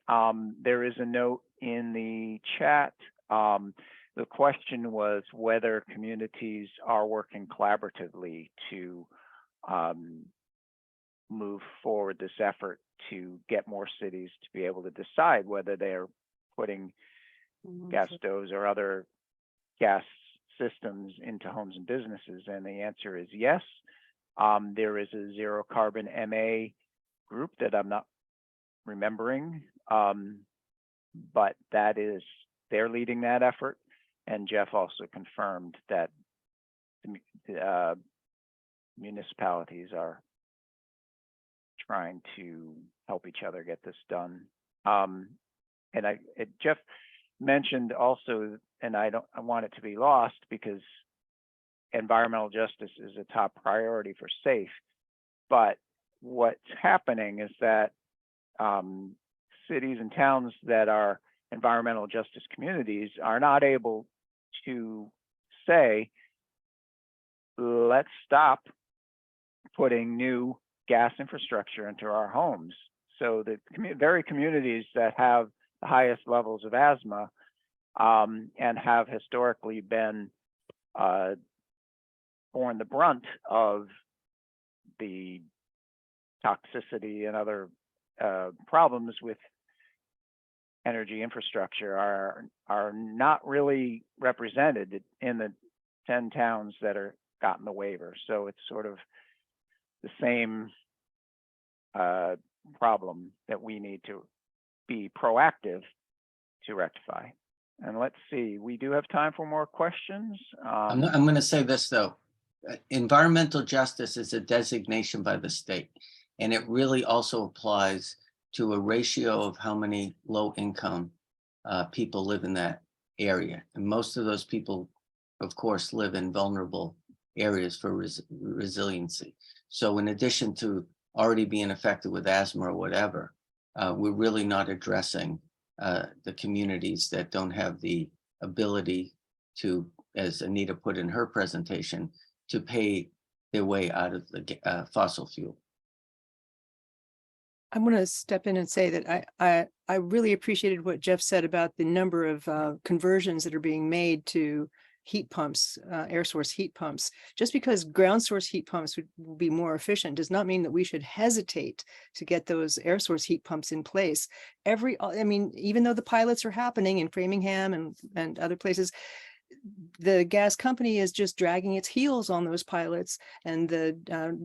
there is a note in the chat. The question was whether communities are working collaboratively to move forward this effort to get more cities to be able to decide whether they're putting gas stoves or other gas systems into homes and businesses. And the answer is yes. There is a zero carbon MA group that I'm not remembering, but that is, they're leading that effort. And Jeff also confirmed that the municipalities are trying to help each other get this done. And Jeff mentioned also, and I want it to be lost because environmental justice is a top priority for SAFE. But what's happening is that cities and towns that are environmental justice communities are not able to say, let's stop putting new gas infrastructure into our homes. So the very communities that have the highest levels of asthma and have historically been borne the brunt of the toxicity and other problems with energy infrastructure are not really represented in the 10 towns that are gotten the waiver. So it's sort of the same problem that we need to be proactive to rectify. And let's see, we do have time for more questions. I'm going to say this though. Environmental justice is a designation by the state, and it really also applies to a ratio of how many low income people live in that area. And most of those people, of course, live in vulnerable areas for resiliency. So in addition to already being affected with asthma or whatever, we're really not addressing the communities that don't have the ability to, as Anita put in her presentation, to pay their way out of the fossil fuel. I'm going to step in and say that I really appreciated what Jeff said about the number of conversions that are being made to heat pumps, air source heat pumps. Just because ground source heat pumps will be more efficient does not mean that we should hesitate to get those air source heat pumps in place. I mean, even though the pilots are happening in Framingham and other places, the gas company is just dragging its heels on those pilots, and the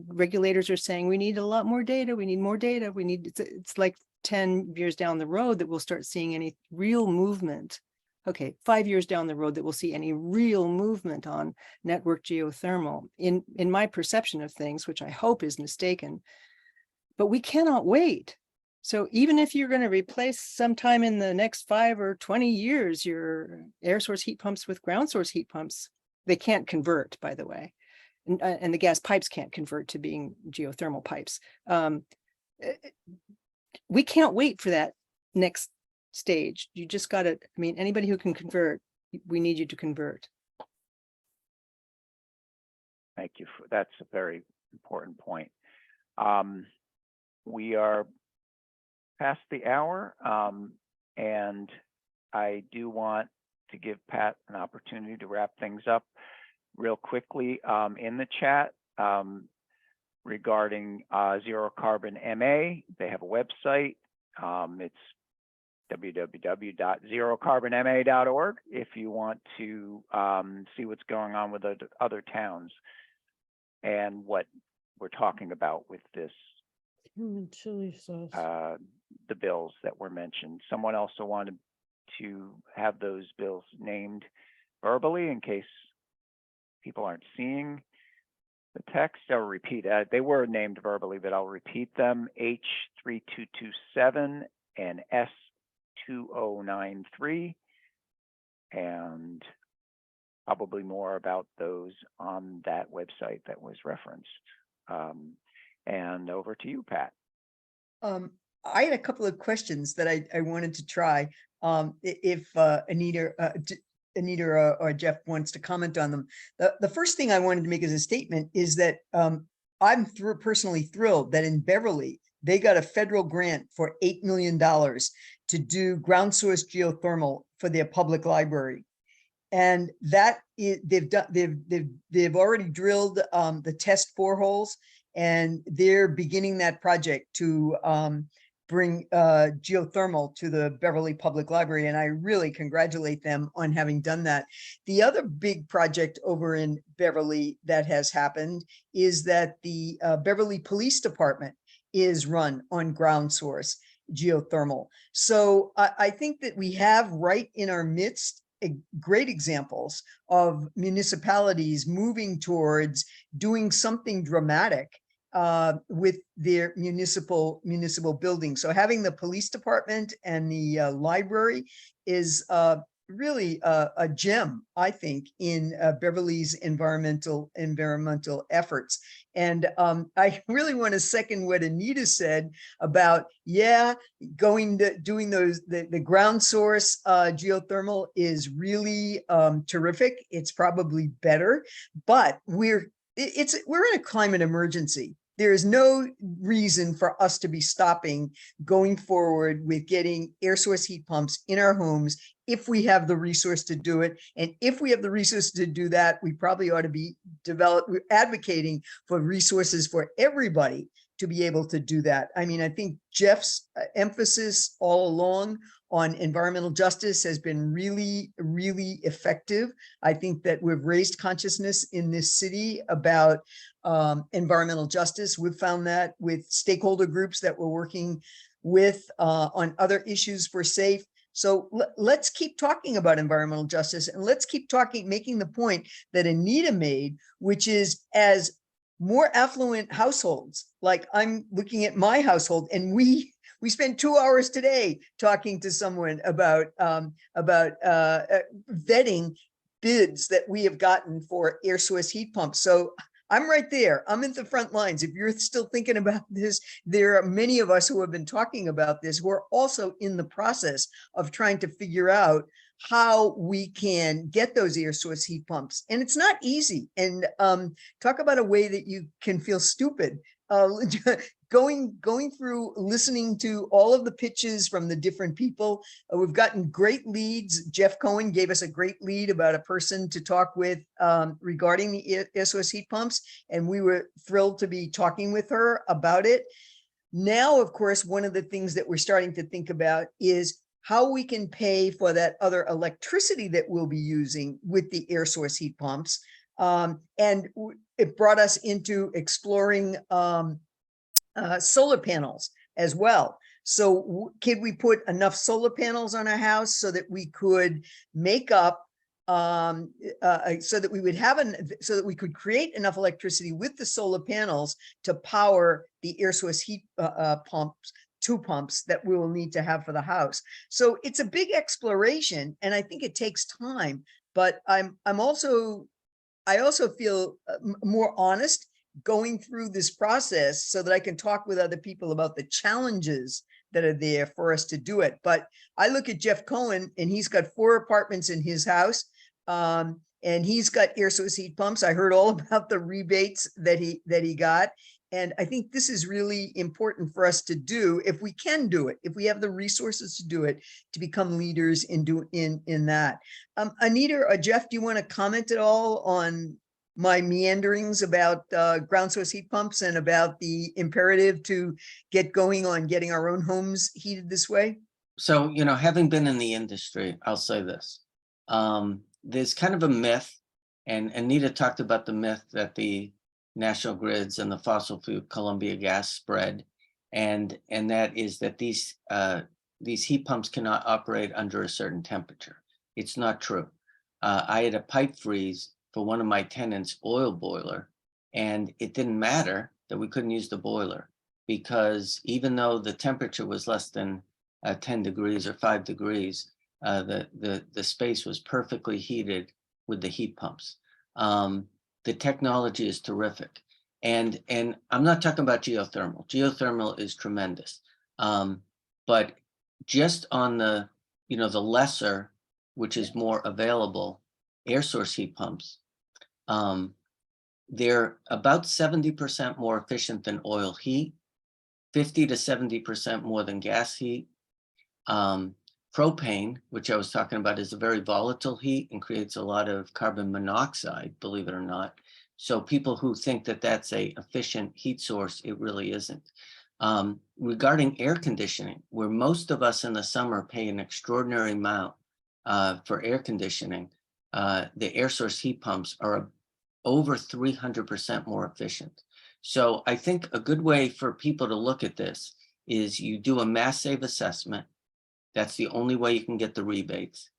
regulators are saying we need a lot more data. We need more data. We need. It's like 10 years down the road that we'll start seeing any real movement. Okay, 5 years down the road that we'll see any real movement on network geothermal in my perception of things, which I hope is mistaken. But we cannot wait. So even if you're going to replace sometime in the next 5 or 20 years, your air source heat pumps with ground source heat pumps, they can't convert, by the way. And the gas pipes can't convert to being geothermal pipes. We can't wait for that next stage. You just got to, I mean, anybody who can convert, we need you to convert. Thank you. That's a very important point. We are past the hour, and I do want to give Pat an opportunity to wrap things up real quickly in the chat regarding Zero Carbon MA. They have a website. It's www.zerocarbonma.org if you want to see what's going on with other towns and what we're talking about with this, chili sauce. the bills that were mentioned. Someone also wanted to have those bills named verbally in case people aren't seeing the text. I'll repeat that. They were named verbally, but I'll repeat them. H3227 and S2093, and probably more about those on that website that was referenced. And over to you, Pat. I had a couple of questions that I wanted to try. If Anita or Jeff wants to comment on them. The first thing I wanted to make as a statement is that I'm personally thrilled that in Beverly, they got a federal grant for $8 million to do ground source geothermal for their public library. And that is, they've already drilled the test boreholes, and they're beginning that project to bring geothermal to the Beverly Public Library. And I really congratulate them on having done that. The other big project over in Beverly that has happened is that the Beverly Police Department is run on ground source geothermal. So I think that we have right in our midst great examples of municipalities moving towards doing something dramatic with their municipal buildings. So having the police department and the library is really a gem, I think, in Beverly's environmental efforts. And I really want to second what Anita said about, yeah, doing the ground source geothermal is really terrific. It's probably better, but we're in a climate emergency. There is no reason for us to be stopping going forward with getting air source heat pumps in our homes if we have the resource to do it. And if we have the resource to do that, we probably ought to be advocating for resources for everybody to be able to do that. I mean, I think Jeff's emphasis all along on environmental justice has been really, really effective. I think that we've raised consciousness in this city about environmental justice. We've found that with stakeholder groups that we're working with on other issues for SAFE. So let's keep talking about environmental justice, and let's keep making the point that Anita made, which is, as more affluent households, like I'm looking at my household, and we spent 2 hours today talking to someone about vetting bids that we have gotten for air source heat pumps. So I'm right there. I'm in the front lines. If you're still thinking about this, there are many of us who have been talking about this who are also in the process of trying to figure out how we can get those air source heat pumps. And it's not easy. And talk about a way that you can feel stupid. Going through listening to all of the pitches from the different people. We've gotten great leads. Jeff Cohen gave us a great lead about a person to talk with regarding the air source heat pumps, and we were thrilled to be talking with her about it. Now, of course, one of the things that we're starting to think about is how we can pay for that other electricity that we'll be using with the air source heat pumps. And it brought us into exploring solar panels as well. So could we put enough solar panels on our house so that we could make up, so that we would have so that we could create enough electricity with the solar panels to power the air source heat pumps, 2 pumps that we will need to have for the house. So it's a big exploration, and I think it takes time, but I also feel more honest going through this process so that I can talk with other people about the challenges that are there for us to do it. But I look at Jeff Cohen, and he's got 4 apartments in his house, and he's got air source heat pumps. I heard all about the rebates that he got. And I think this is really important for us to do if we can do it, if we have the resources to do it, to become leaders in that. Anita or Jeff, do you want to comment at all on my meanderings about ground source heat pumps and about the imperative to get going on getting our own homes heated this way? So, having been in the industry, I'll say this. There's kind of a myth, and Anita talked about the myth that the national grids and the fossil fuel Columbia gas spread, and that is that these heat pumps cannot operate under a certain temperature. It's not true. I had a pipe freeze for one of my tenants' oil boiler, and it didn't matter that we couldn't use the boiler, because even though the temperature was less than 10 degrees or 5 degrees, the space was perfectly heated with the heat pumps. The technology is terrific. And I'm not talking about geothermal. Geothermal is tremendous. But just on the lesser, which is more available, air source heat pumps, they're about 70% more efficient than oil heat. 50 to 70% more than gas heat. Propane, which I was talking about, is a very volatile heat and creates a lot of carbon monoxide, believe it or not. So people who think that that's a efficient heat source, it really isn't. Regarding air conditioning, where most of us in the summer pay an extraordinary amount for air conditioning, the air source heat pumps are over 300% more efficient. So I think a good way for people to look at this is you do a mass save assessment. That's the only way you can get the rebates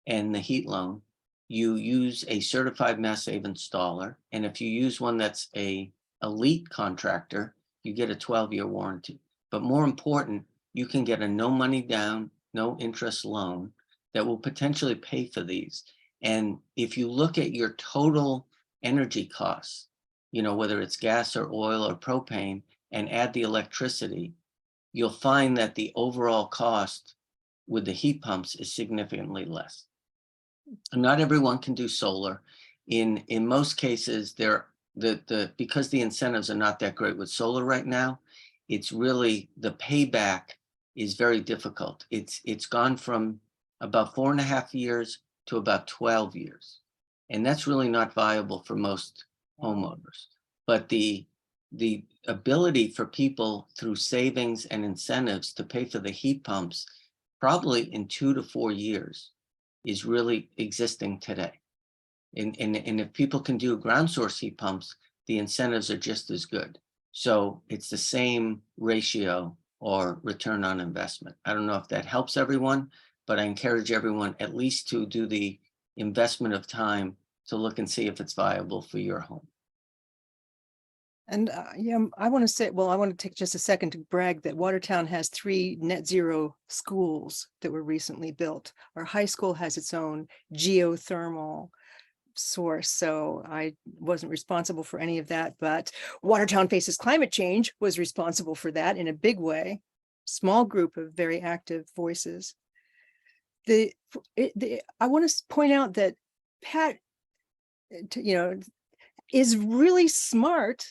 and the heat loan. You use a certified mass save installer. And if you use one that's a elite contractor, you get a 12-year warranty. But more important, you can get a no money down, no interest loan that will potentially pay for these. And if you look at your total energy costs, you know, whether it's gas or oil or propane, and add the electricity, you'll find that the overall cost with the heat pumps is significantly less. And not everyone can do solar. In most cases, because the incentives are not that great with solar right now, it's really, the payback is very difficult. It's gone from about 4.5 years to about 12 years. And that's really not viable for most homeowners. But the ability for people through savings and incentives to pay for the heat pumps probably in 2 to 4 years is really existing today. And if people can do ground source heat pumps, the incentives are just as good. So it's the same ratio or return on investment. I don't know if that helps everyone, but I encourage everyone at least to do the investment of time to look and see if it's viable for your home. And yeah, I want to say, well, I want to take just a second to brag that Watertown has 3 net zero schools that were recently built. Our high school has its own geothermal source. So I wasn't responsible for any of that, but Watertown Faces Climate Change was responsible for that in a big way. Small group of very active voices. I want to point out that Pat, is really smart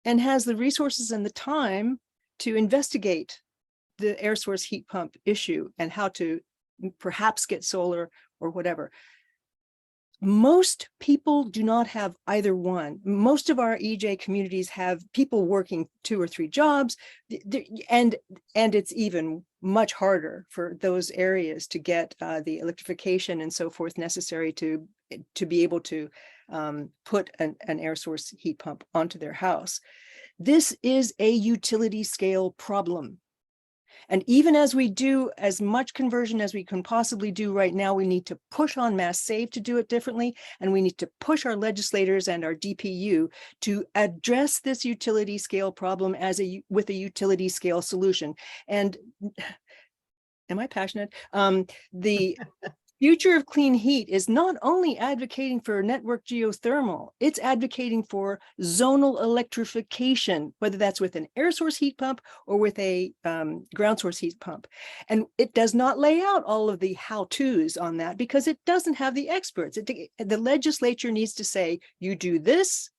and has the resources and the time to investigate the air source heat pump issue and how to perhaps get solar or whatever. Most people do not have either one. Most of our EJ communities have people working 2 or 3 jobs, and it's even much harder for those areas to get the electrification and so forth necessary to be able to put an air source heat pump onto their house. This is a utility scale problem. And even as we do as much conversion as we can possibly do right now, we need to push on mass save to do it differently. And we need to push our legislators and our DPU to address this utility scale problem with a utility scale solution. And am I passionate? The future of clean heat is not only advocating for network geothermal, it's advocating for zonal electrification, whether that's with an air source heat pump or with a ground source heat pump. And it does not lay out all of the how-tos on that because it doesn't have the experts. The legislature needs to say, you do this,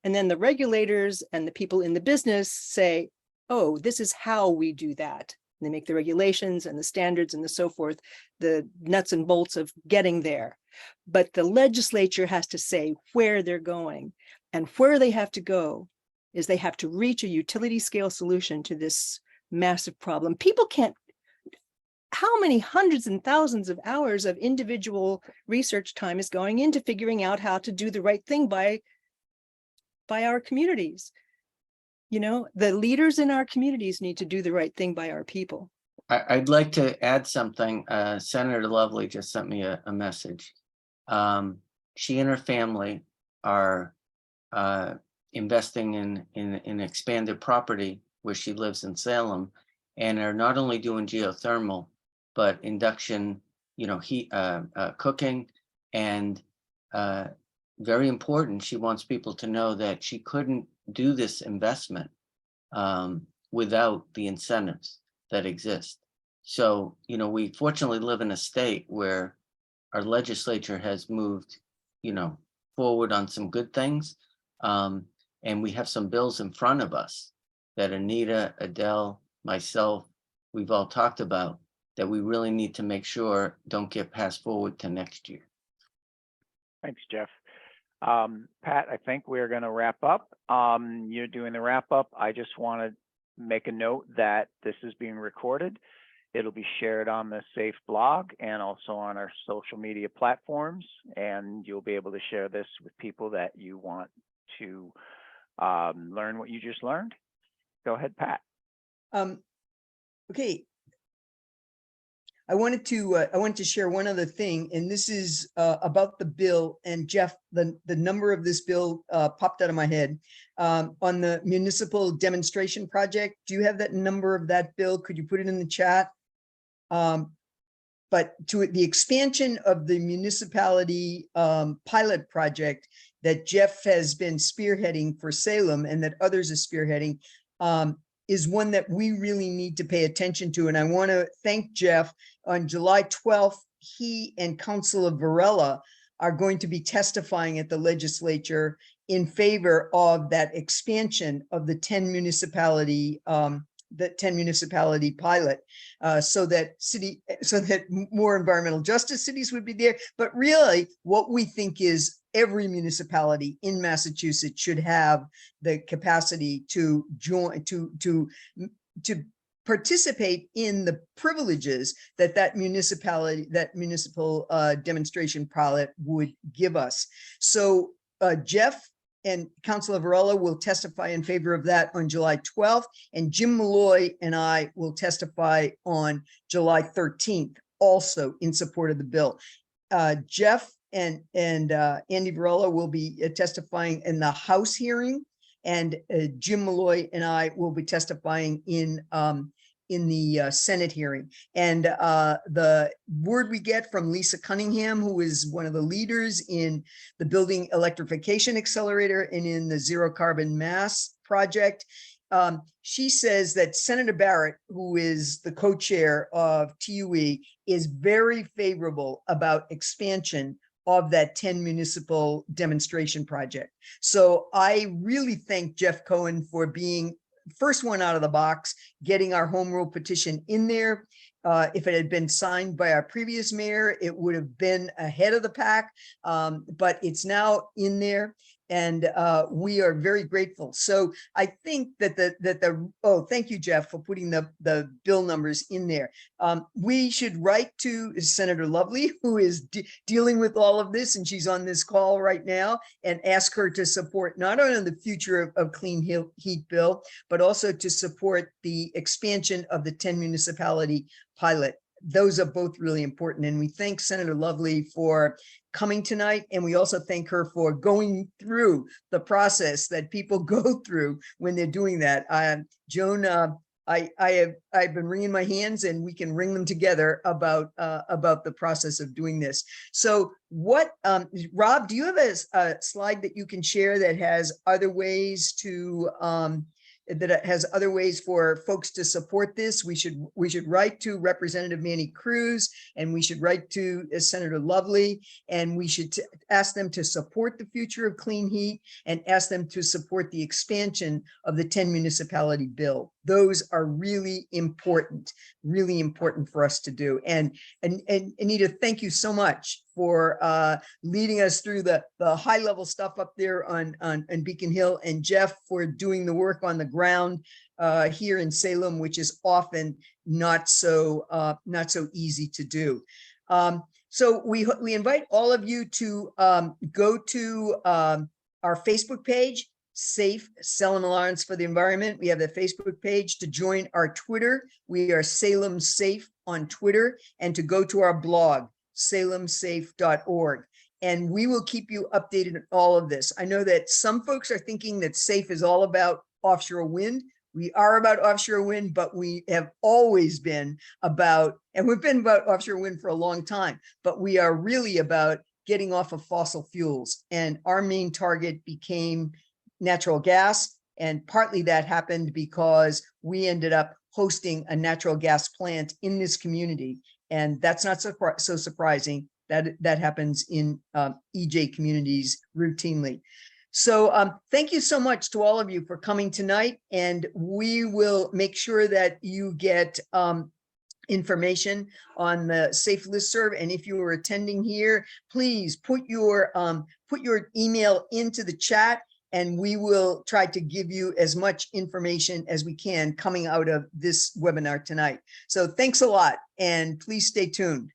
and then the regulators and the people in the business say, oh, this is how we do that. They make the regulations and the standards and the so forth, the nuts and bolts of getting there. But the legislature has to say where they're going, and where they have to go is they have to reach a utility scale solution to this massive problem. People can't, how many hundreds and thousands of hours of individual research time is going into figuring out how to do the right thing by our communities? You know, the leaders in our communities need to do the right thing by our people. I'd like to add something. Senator Lovely just sent me a message. She and her family are investing in expanded property where she lives in Salem, and are not only doing geothermal, but induction, heat, cooking, and very important, she wants people to know that she couldn't do this investment without the incentives that exist. So, we fortunately live in a state where our legislature has moved, forward on some good things. And we have some bills in front of us that Anita, Adele, myself, we've all talked about that we really need to make sure don't get passed forward to next year. Thanks, Jeff. Pat, I think we're going to wrap up. You're doing the wrap up. I just want to make a note that this is being recorded. It'll be shared on the SAFE blog and also on our social media platforms. And you'll be able to share this with people that you want to learn what you just learned. Go ahead, Pat. Okay. I wanted to share one other thing, and this is about the bill. And Jeff, the number of this bill popped out of my head on the municipal demonstration project. Do you have that number of that bill? Could you put it in the chat? But to the expansion of the municipality pilot project that Jeff has been spearheading for Salem and that others are spearheading, is one that we really need to pay attention to. And I want to thank Jeff. On July 12th, he and Councilor Varela are going to be testifying at the legislature in favor of that expansion of the 10 municipality pilot, so that more environmental justice cities would be there. But really what we think is every municipality in Massachusetts should have the capacity to join, to participate in the privileges that municipal demonstration pilot would give us. So Jeff and Councilor Varela will testify in favor of that on July 12th, and Jim Malloy and I will testify on July 13th, also in support of the bill. Jeff and Andy Varela will be testifying in the House hearing, and Jim Malloy and I will be testifying in the Senate hearing. And the word we get from Lisa Cunningham, who is one of the leaders in the Building Electrification Accelerator and in the Zero Carbon Mass project, she says that Senator Barrett, who is the co-chair of TUE, is very favorable about expansion of that 10 municipal demonstration project. So I really thank Jeff Cohen for being first one out of the box, getting our home rule petition in there. If it had been signed by our previous mayor, it would have been ahead of the pack, but it's now in there, and we are very grateful. So I think that thank you, Jeff, for putting the bill numbers in there. We should write to Senator Lovely, who is dealing with all of this, and she's on this call right now, and ask her to support not only the future of Clean Heat bill, but also to support the expansion of the 10 municipality pilot. Those are both really important. And we thank Senator Lovely for coming tonight. And we also thank her for going through the process that people go through when they're doing that. Joan, I've been wringing my hands, and we can wring them together about the process of doing this. So what, Rob, do you have a slide that you can share that has other ways to, for folks to support this? We should write to Representative Manny Cruz, and we should write to Senator Lovely, and we should ask them to support the future of clean heat and ask them to support the expansion of the 10 municipality bill. Those are really important for us to do. And Anita, thank you so much for leading us through the high level stuff up there on Beacon Hill, and Jeff for doing the work on the ground here in Salem, which is often not so easy to do. So we invite all of you to go to our Facebook page, Safe Salem Alliance for the Environment. We have the Facebook page. To join our Twitter, we are Salem Safe on Twitter, and to go to our blog, salemsafe.org. And we will keep you updated on all of this. I know that some folks are thinking that SAFE is all about offshore wind. We are about offshore wind, but we have always been about, and we've been about offshore wind for a long time, but we are really about getting off of fossil fuels. And our main target became natural gas. And partly that happened because we ended up hosting a natural gas plant in this community. And that's not so surprising that that happens in EJ communities routinely. So thank you so much to all of you for coming tonight, and we will make sure that you get information on the Safe Listserv. And if you are attending here, please put your email into the chat, and we will try to give you as much information as we can coming out of this webinar tonight. So thanks a lot, and please stay tuned.